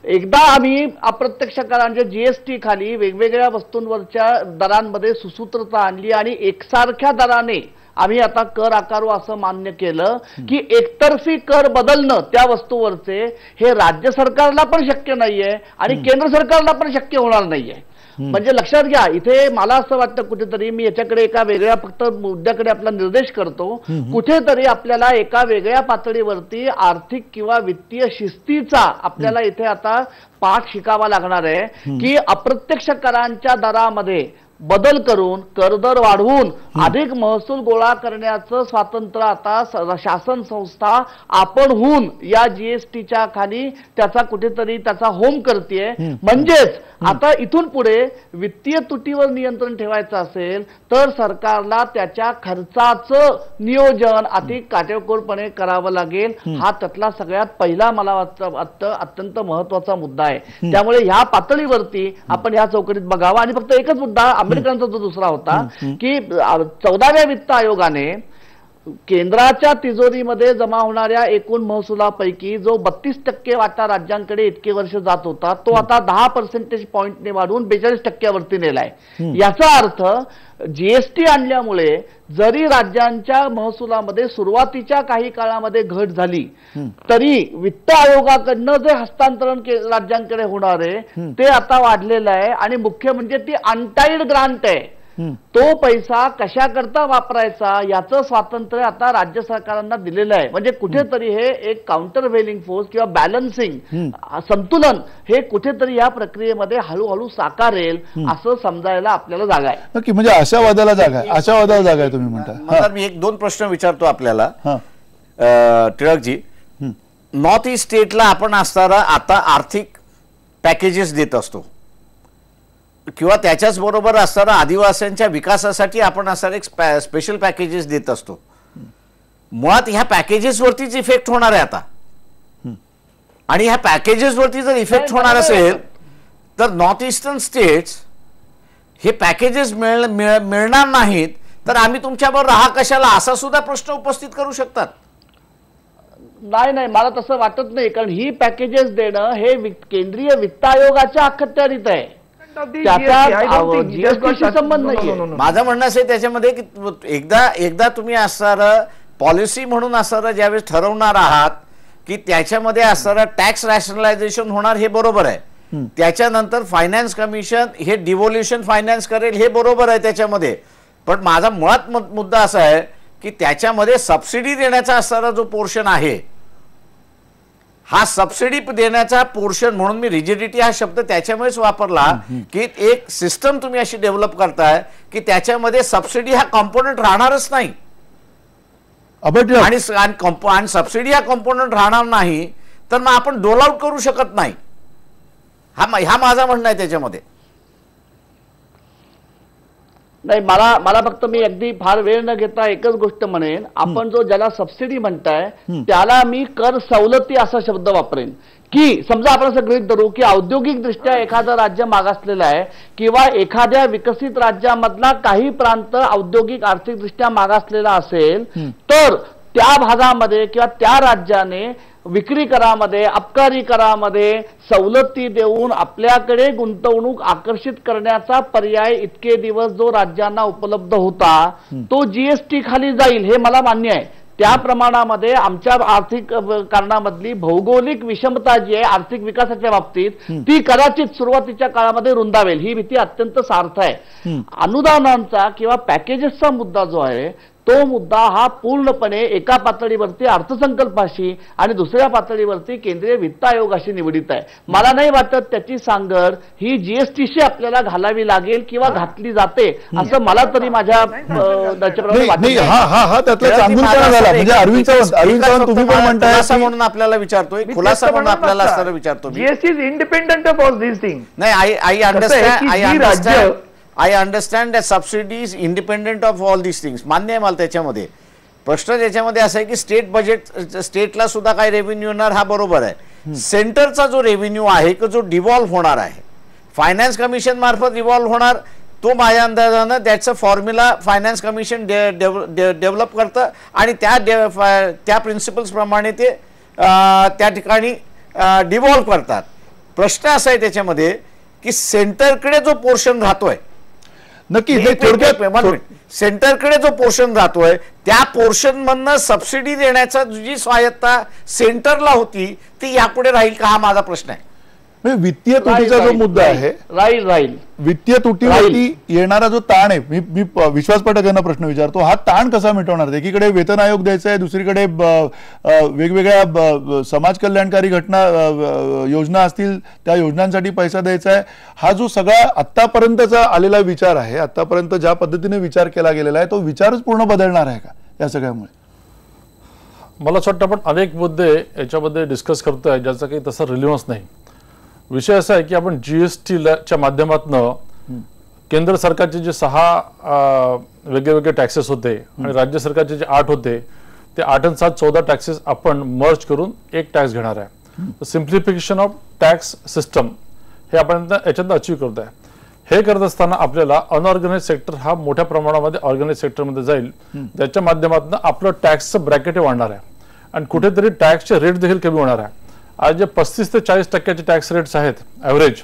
एकदा आम्ही अप्रत्यक्ष कर म्हणजे जीएसटी खाली वेगवेगळ्या वस्तूंवरच्या दरांमध्ये सुसूत्रता आणली आणि एकसारख्या दराने आम्ही आता कर आकारू असं मान्य केलं की एकतर्फी कर बदलणं त्या वस्तूवरचे हे राज्य सरकारला पण शक्य नाहीये आणि केंद्र सरकारला पण शक्य होणार नाहीये. म्हणजे लक्षात घ्या, इथे मला असं वाटतं कुठेतरी, मी याच्याकडे एका वेगळ्या फक्त मुद्द्याकडे आपला निर्देश करतो, कुठेतरी आपल्याला एका वेगळ्या पातळीवरती आर्थिक किंवा वित्तीय शिस्तीचा आपल्याला इथे आता पाठ शिकावा लागणार आहे की अप्रत्यक्ष करांच्या दरामध्ये बदल करून करदर वाढवून अधिक महसूल गोळा करण्याचं स्वातंत्र्य आता शासन संस्था आपणहून या जीएसटीच्या खाली त्याचा कुठेतरी त्याचा होम करतेय. म्हणजेच आता इथून पुढे वित्तीय तुटीवर नियंत्रण ठेवायचं असेल तर सरकारला त्याच्या खर्चाचं नियोजन अधिक काटेकोरपणे करावं लागेल. हा त्यातला सगळ्यात पहिला मला वाटतं अत्यंत महत्वाचा मुद्दा आहे. त्यामुळे ह्या पातळीवरती आपण ह्या चौकटीत बघावं. आणि फक्त एकच मुद्दा आंबेडकरांचा जो दुसरा होता की 14व्या वित्त आयोगाने केंद्राच्या तिजोरीमध्ये जमा होणाऱ्या एकूण महसुलापैकी जो 32% वाटा राज्यांकडे इतके वर्ष जात होता तो आता 10% पॉइंटने वाढवून 42% नेलाय. याचा अर्थ जीएसटी आणल्यामुळे जरी राज्यांच्या महसुलामध्ये सुरुवातीच्या काही काळामध्ये घट झाली तरी वित्त आयोगाकडनं जे हस्तांतरण राज्यांकडे होणार आहे ते आता वाढलेलं आहे. आणि मुख्य म्हणजे ती अनटाईड ग्रांट आहे. तो पैसा कशा करता वापरायचा याचं स्वातंत्र्य आता राज्य सरकारांना दिलेलं आहे. म्हणजे कुठेतरी हे एक काउंटर वेलिंग फोर्स किंवा बॅलन्सिंग संतुलन हे कुठेतरी या प्रक्रियेमध्ये हळूहळू साकारेल असं समजायला आपल्याला जागा आहे. नक्की, म्हणजे अशा वादाला जागा आहे तुम्ही म्हणता. मी एक दोन प्रश्न विचारतो आपल्याला टिळकजी. नॉर्थ ईस्ट स्टेटला आपण असणारा आता आर्थिक पॅकेजेस देत असतो किंवा त्याच्याच बरोबर असणारा आदिवासींच्या विकासासाठी आपण असणारे एक स्पेशल पॅकेजेस देत असतो. मुळात ह्या पॅकेजेसवरतीच इफेक्ट होणार आहे आता. आणि ह्या पॅकेजेसवरती जर इफेक्ट होणार असेल तर नॉर्थ ईस्टर्न स्टेट्स हे पॅकेजेस मिळणार नाहीत तर आम्ही तुमच्याबरोबर राहा कशाला असा सुद्धा प्रश्न उपस्थित करू शकतात. नाही, मला तसं वाटत नाही. कारण ही पॅकेजेस देणं हे केंद्रीय वित्त आयोगाच्या अखत्यारीत आहे. संबंध नाही. माझं म्हणणं असं त्याच्यामध्ये की एकदा तुम्ही असणारं पॉलिसी म्हणून असणारं ज्यावेळेस ठरवणार आहात की त्याच्यामध्ये असणारं टॅक्स रॅशनलायझेशन होणार हे बरोबर आहे. त्याच्यानंतर फायनान्स कमिशन हे डिव्होल्युशन फायनान्स करेल हे बरोबर आहे त्याच्यामध्ये. पण माझा मुळात मुद्दा असा आहे की त्याच्यामध्ये सबसिडी देण्याचा असणारा जो पोर्शन आहे हा सबसिडी देण्याचा पोर्शन म्हणून मी रिजिडिटी हा शब्द त्याच्यामुळेच वापरला की एक सिस्टम तुम्ही अशी डेव्हलप करताय की त्याच्यामध्ये सबसिडी हा कॉम्पोनंट राहणारच नाही. आणि सबसिडी हा कॉम्पोनंट राहणार नाही तर मग आपण डोल आउट करू शकत नाही. हा माझा म्हणणं आहे त्याच्यामध्ये. नाही, मला फक्त मी अगदी फार वेळ न घेता एकच गोष्ट म्हणेन. आपण जो ज्याला सबसिडी म्हणताय त्याला मी कर सवलती असा शब्द वापरेन. की समजा आपण असं गृहीत धरू की औद्योगिक दृष्ट्या एखादं राज्य मागासलेलं आहे किंवा एखाद्या विकसित राज्यामधला काही प्रांत औद्योगिक आर्थिक दृष्ट्या मागासलेला असेल तर त्या भागामध्ये किंवा त्या राज्याने विक्री करामध्ये, अबकारी करामध्ये सवलती देऊन आपल्याकडे गुंतवणूक आकर्षित करण्याचा पर्याय इतके दिवस जो राज्यांना उपलब्ध होता तो जीएसटी खाली जाईल हे मला मान्य आहे. त्या प्रमाणामध्ये आमच्या आर्थिक कारणामधली भौगोलिक विषमता जी आहे आर्थिक विकासाच्या बाबतीत ती कदाचित सुरुवातीच्या काळामध्ये रुंदावेल ही भीती अत्यंत सार्थ आहे. अनुदानांचा किंवा पॅकेजेसचा मुद्दा जो आहे तो मुद्दा हा पूर्णपणे एका पातळीवरती अर्थसंकल्पाशी आणि दुसऱ्या पातळीवरती केंद्रीय वित्त आयोगाशी निगडीत आहे. मला नाही वाटत त्याची सांगड ही जीएसटीशी आपल्याला घालावी लागेल किंवा घातली जाते असं मला तरी माझ्या अरविंद सावंत तुम्ही पण म्हणताय खुलासा म्हणून आपल्याला विचारतोय, खुलासा म्हणून आपल्याला असं विचारतो. GST is independent of all these things. नाही, I understand that subsidy is independent of all these things. मान्य आहे मला त्याच्यामध्ये. प्रश्न त्याच्यामध्ये असा आहे की स्टेट बजेट, स्टेटला सुद्धा काय रेव्हेन्यू येणार हा बरोबर आहे. सेंटरचा जो रेव्हेन्यू आहे की जो डिव्हॉल्व होणार आहे फायनान्स कमिशन मार्फत डिव्हॉल्व होणार, तो माझ्या अंदाजानं त्याचं फॉर्म्युला फायनान्स कमिशन डेव्हलप करतं आणि त्या प्रिन्सिपल्स प्रमाणे ते त्या ठिकाणी डिव्हॉल्व करतात. प्रश्न असा आहे त्याच्यामध्ये की सेंटरकडे जो पोर्शन राहतोय नक्की सेंटरकडे जो पोर्शन राहतोय त्या पोर्शन मधनं सबसिडी देण्याचा जी स्वायत्ता सेंटरला होती ती यापुढे राहील का हा माझा प्रश्न आहे. वित्तीय तुटीचा जो मुद्दा आहे राहील वित्तीय तुटीवरती येणारा जो ताण आहे, मी विश्वास पाठक यांना प्रश्न विचारतो, हा ताण कसा मिटवणार? एकीकडे वेतन आयोग द्यायचा आहे, दुसरीकडे वेगवेगळ्या समाज कल्याणकारी घटना योजना असतील त्या योजनांसाठी पैसा द्यायचा आहे. हा जो सगळा आतापर्यंतचा आलेला विचार आहे, आतापर्यंत ज्या पद्धतीने विचार केला गेलेला आहे तो विचारच पूर्ण बदलणार आहे का या सगळ्यामुळे? मला असं वाटतं आपण अनेक मुद्दे याच्यामध्ये डिस्कस करतोय ज्याचा काही तसा रिलेव्हन्स नाही. विषय असा आहे की आपण जीएसटीच्या माध्यमातून केंद्र सरकारचे जे 6 वेगवेगळे टॅक्सेस होते आणि राज्य सरकारचे जे 8 होते ते 8 आणि 7 14 टॅक्सेस आपण मर्ज करून एक टॅक्स घेणार आहे. सिम्प्लिफिकेशन ऑफ टॅक्स सिस्टम हे आपण याच्यात अचीव्ह करत आहे. हे करत असताना आपल्याला अनऑर्गनाइज सेक्टर हा मोठ्या प्रमाणामध्ये ऑर्गनाइज सेक्टरमध्ये जाईल, ज्याच्या माध्यमातून आपलं टॅक्सचं ब्रॅकेट वाढणार आहे आणि कुठेतरी टॅक्सचे रेट देखील कमी होणार आहे. आज जे 35 ते 40% टॅक्स रेट्स आहेत ॲव्हरेज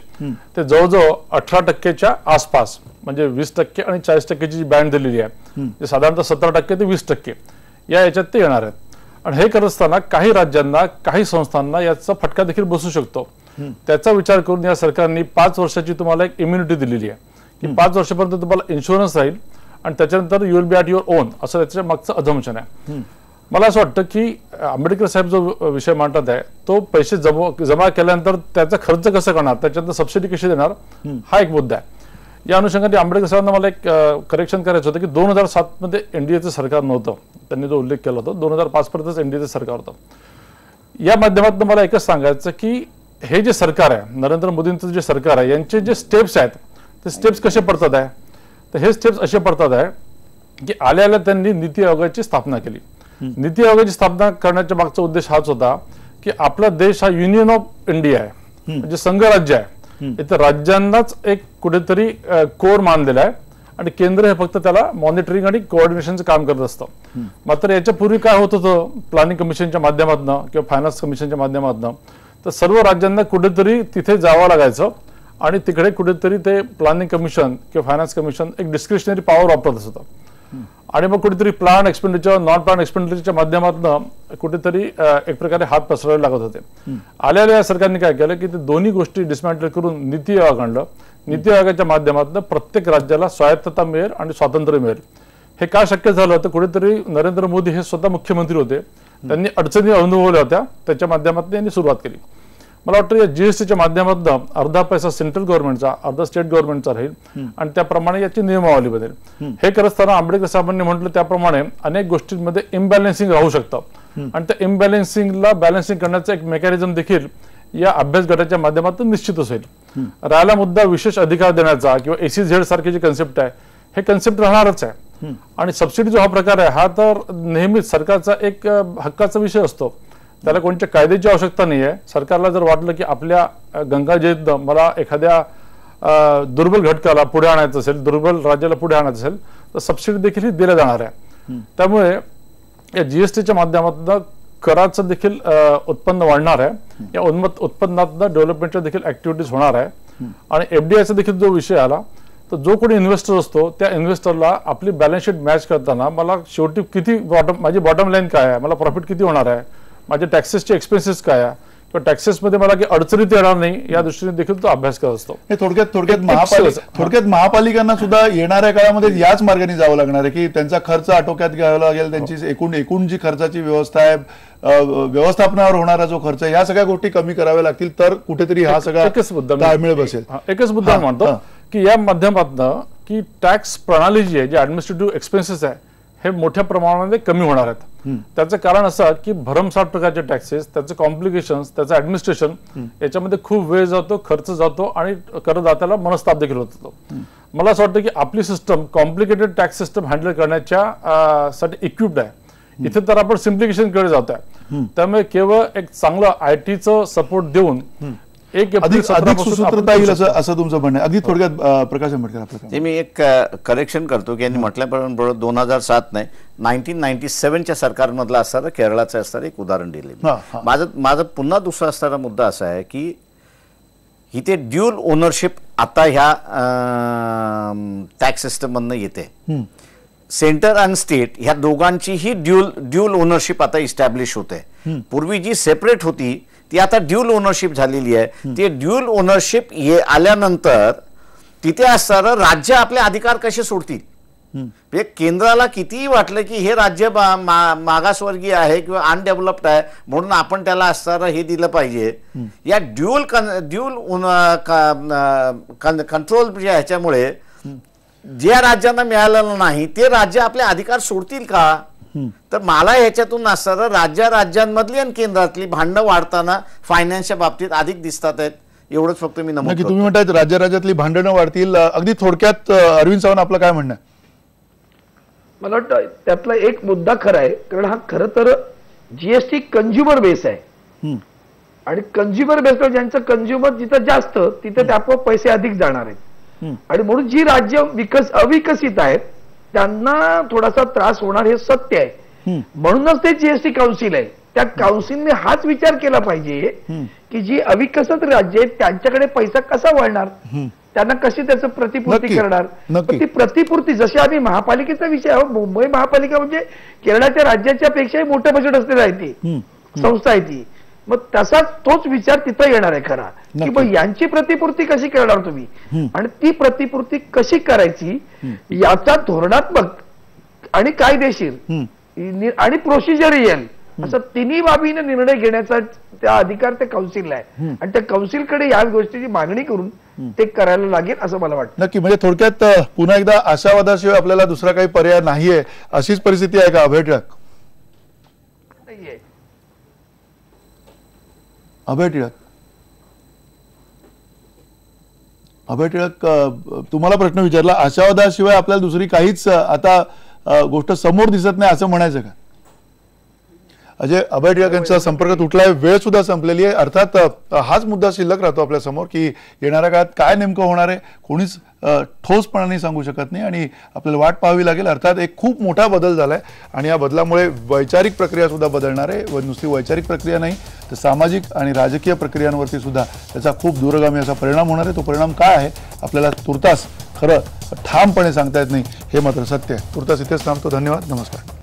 ते जवळजवळ 18% आसपास, म्हणजे 20% आणि 40% जी बँड दिलेली आहे ते साधारणतः 17% ते 20% याच्यात ते येणार आहेत. आणि हे करत असताना काही राज्यांना काही संस्थांना याचा फटका देखील बसू शकतो. त्याचा विचार करून या सरकारने 5 वर्षाची तुम्हाला एक इम्युनिटी दिलेली आहे की 5 वर्षापर्यंत तुम्हाला इन्शुरन्स राहील आणि त्याच्यानंतर you will be at your on, असं त्याच्या मागचं अझम्पशन आहे. मला असं वाटतं की आंबेडकर साहेब जो विषय मांडतात आहे तो पैसे जमा केल्यानंतर त्याचा खर्च कसं करणार, त्याच्यानंतर सबसिडी कशी देणार हा एक मुद्दा आहे. या अनुषंगाने आंबेडकर साहेबांना मला एक करेक्शन करायचं होतं की 2007 मध्ये एनडीएचं सरकार नव्हतं, त्यांनी जो उल्लेख केला होता 2005 पर्यंतच एनडीएचं सरकार होतं. या माध्यमातून मला एकच सांगायचं की हे जे सरकार आहे, नरेंद्र मोदींचं जे सरकार आहे, यांचे जे स्टेप्स आहेत ते स्टेप्स कसे पडतात आहे, तर हे स्टेप्स असे पडतात आहे की आल्या त्यांनी नीती आयोगाची स्थापना केली. नीती आयोगाची स्थापना करण्याच्या मागचा उद्देश हाच होता की आपला देश हा युनियन ऑफ इंडिया आहे, म्हणजे संघराज्य आहे. इथे राज्यांनाच एक कुठेतरी कोर मानलेला आहे आणि केंद्र हे फक्त त्याला मॉनिटरिंग आणि कोऑर्डिनेशनचं काम करत असतं. मात्र याच्यापूर्वी काय होत होतं, प्लॅनिंग कमिशनच्या माध्यमातून किंवा फायनान्स कमिशनच्या माध्यमातून तर सर्व राज्यांना कुठेतरी तिथे जावं लागायचं आणि तिकडे कुठेतरी ते प्लॅनिंग कमिशन किंवा फायनान्स कमिशन एक डिस्क्रिशनरी पॉवर वापरत असतं आणि मग कुठेतरी प्लॅन एक्सपेंडिचर नॉन प्लॅन एक्सपेंडिचरच्या माध्यमातून कुठेतरी एक प्रकारे हात पसरावे लागत होते. आलेल्या या सरकारने काय केलं की ते दोन्ही गोष्टी डिस्मॅन्टल करून नीती आयोग आणलं. नीती आयोगाच्या माध्यमातून प्रत्येक राज्याला स्वायत्तता मिळेल आणि स्वातंत्र्य मिळेल. हे का शक्य झालं तर कुठेतरी नरेंद्र मोदी हे स्वतः मुख्यमंत्री होते, त्यांनी अडचणी अनुभवल्या होत्या, त्याच्या माध्यमातून त्यांनी सुरुवात केली. मला वाटतं या जीएसटीच्या माध्यमातून अर्धा पैसा सेंट्रल गव्हर्नमेंटचा अर्धा स्टेट गव्हर्नमेंटचा राहील आणि त्याप्रमाणे याची नियमावली बनेल. हे करत असताना आंबेडकर साहेबांनी म्हटलं त्याप्रमाणे अनेक गोष्टींमध्ये इम्बॅलन्सिंग राहू शकतं आणि त्या इम्बॅलन्सिंगला बॅलन्सिंग करण्याचं एक मेकॅनिझम देखील या अभ्यास गटाच्या माध्यमातून निश्चितच होईल. राहिला मुद्दा विशेष अधिकार देण्याचा किंवा एसीझेड सारखी जी कन्सेप्ट आहे हे कन्सेप्ट राहणारच आहे. आणि सबसिडी जो हा प्रकार आहे हा तर नेहमीच सरकारचा एक हक्काचा विषय असतो, त्याला कोणत्या कायद्याची आवश्यकता नाही आहे. सरकारला जर वाटलं की आपल्या गंगाजळीतनं मला एखाद्या दुर्बल घटकाला पुढे आणायचं असेल, दुर्बल राज्याला पुढे आणायचं असेल तर सबसिडी देखील दिल्या जाणार आहे. त्यामुळे या जीएसटीच्या माध्यमातून कराचं देखील उत्पन्न वाढणार आहे. या उत्पन्नातनं डेव्हलपमेंटच्या देखील ऍक्टिव्हिटीज होणार आहे. आणि एफडीआयचा देखील जो विषय आला, तर जो कोणी इन्व्हेस्टर असतो त्या इन्व्हेस्टरला आपली बॅलन्स शीट मॅच करताना मला शेवटी किती माझी बॉटम लाईन काय आहे, मला प्रॉफिट किती होणार आहे, माझे टॅक्सेसचे एक्सपेन्सेस काय आहे, किंवा टॅक्सेसमध्ये मला काही अडचणीत येणार नाही या दृष्टीने देखील तो अभ्यास करत असतो. थोडक्यात महापालिकांना सुद्धा येणाऱ्या काळामध्ये याच मार्गाने जावं लागणार आहे की त्यांचा खर्च आटोक्यात घ्यावा लागेल, त्यांची एकूण जी खर्चाची व्यवस्था आहे, व्यवस्थापनावर होणारा जो खर्च, या सगळ्या गोष्टी कमी कराव्या लागतील, तर कुठेतरी हा सगळा ताळमेळ बसेल. एकच मुद्दा म्हणतो की या माध्यमातून की टॅक्स प्रणाली जी आहे, जे ऍडमिनिस्ट्रेटिव्ह एक्सपेन्सेस आहे, हे मोठ्या प्रमाणामध्ये कमी होणार आहेत. त्याचं कारण असं की भरमसाठ प्रकारचे टॅक्सेस, त्याचे कॉम्प्लिकेशन्स, त्याचं ऍडमिनिस्ट्रेशन याच्यामध्ये खूप वेळ जातो, खर्च जातो आणि करदात्याला मनस्ताप देखील होतो. मला असं वाटतं की आपली system complicated tax system handle करण्याच्या साठी इक्विप्ड आहे. इथे तर आपण सिम्प्लिफिकेशनकडे जात आहे. त्यामुळे केवळ एक चांगलं IT सपोर्ट देऊन अधिक सुसूत्रता येईल असं तुमचं म्हणणं आहे. अगदी थोडक्यात प्रकाश आंबेडकर, मी एक करेक्शन करतो की यांनी म्हटल्याप्रमाणे 2007 नाही 1997च्या सरकारमधला असणारं केरळाचं असणारं एक उदाहरण दिले. माझं पुन्हा दुसरा असणारा मुद्दा असा आहे की इथे ड्युअल ओनरशिप आता ह्या टॅक्स सिस्टम मधनं येते. सेंटर आणि स्टेट ह्या दोघांचीही ड्युअल ओनरशिप आता इस्टॅब्लिश होते. पूर्वी जी सेपरेट होती ती आता ड्युअल ओनरशिप झालेली आहे. ती ड्युअल ओनरशिप आल्यानंतर तिथे असणारं राज्य आपले अधिकार कसे सोडतील. म्हणजे केंद्राला कितीही वाटलं की हे राज्य मागासवर्गीय आहे किंवा अनडेव्हलप्ड आहे म्हणून आपण त्याला असणारं हे दिलं पाहिजे, या ड्युअल कंट्रोल ह्याच्यामुळे ज्या राज्यांना मिळालेलं नाही ते राज्य आपले अधिकार सोडतील का. तर मला ह्याच्यातून असणारं राज्यांमधली आणि केंद्रातली भांडणं वाढताना फायनान्सच्या बाबतीत अधिक दिसतात आहेत. एवढंच फक्त मी नमूद करतो. तुम्ही म्हणताय राज्यातली भांडणं वाढतील. अगदी थोडक्यात अरविंद सावंत आपलं काय म्हणणं आहे? मला वाटतं त्यातला एक मुद्दा खरा आहे, कारण हा खरं तर जीएसटी कंझ्युमर बेस आहे आणि कंझ्युमर बेसवर ज्यांचं कंझ्युमर जिथं जास्त तिथे त्यावर पैसे अधिक जाणार आहेत आणि म्हणून जी राज्य अविकसित आहेत त्यांना थोडासा त्रास होणार हे सत्य आहे. म्हणूनच ते जीएसटी काउन्सिल आहे. त्या काउन्सिलने हाच विचार केला पाहिजे की जी अविकसित राज्य आहेत त्यांच्याकडे पैसा कसा वळणार, त्यांना कशी त्याचं प्रतिपूर्ती करणार. ती प्रतिपूर्ती जशी आम्ही महापालिकेचा विषय आहे, मुंबई महापालिका म्हणजे केरळाच्या राज्याच्या पेक्षाही मोठं बजेट असलेलं आहे ती संस्था आहे ती. मग तसाच तोच विचार तिथं येणार आहे खरा की मग यांची प्रतिपूर्ती कशी करणार तुम्ही आणि ती प्रतिपूर्ती कशी करायची याचा धोरणात्मक आणि कायदेशीर आणि प्रोसिजरियल असं तिन्ही बाबीने निर्णय घेण्याचा त्या अधिकार त्या काउन्सिलला आहे आणि त्या काउन्सिलकडे या गोष्टीची मागणी करून ते करायला लागेल असं मला वाटतं. नक्की. म्हणजे थोडक्यात पुन्हा एकदा आशावादाशिवाय आपल्याला दुसरा काही पर्याय नाहीये अशीच परिस्थिती आहे का अभय टिळक? अभय टिळक तुम्हाला प्रश्न विचारला, आशावादाशिवाय आपल्याला दुसरी काहीच आता गोष्ट समोर दिसत नाही असं म्हणायचं का? अभय टिळक यांचा संपर्क तुटलाय, वेळ सुद्धा संपलेली आहे. अर्थात हाच मुद्दा शिल्लक राहतो आपल्या समोर की येणाऱ्या काळात काय नेमकं होणार आहे कोणीच ठोसपणाने सांगू शकत नाही आणि आपल्याला वाट पाहावी लागेल. अर्थात एक खूप मोठा बदल झालाय आणि या बदलामुळे वैचारिक प्रक्रिया सुद्धा बदलणार आहे. नुसती वैचारिक प्रक्रिया नाही तर सामाजिक आणि राजकीय प्रक्रियांवरती सुद्धा त्याचा खूप दूरगामी असा परिणाम होणार आहे. तो परिणाम काय आहे आपल्याला तुर्तास खरं ठामपणे सांगता येत नाही, हे मात्र सत्य आहे. तुर्तास इथेच थांबतो. धन्यवाद. नमस्कार.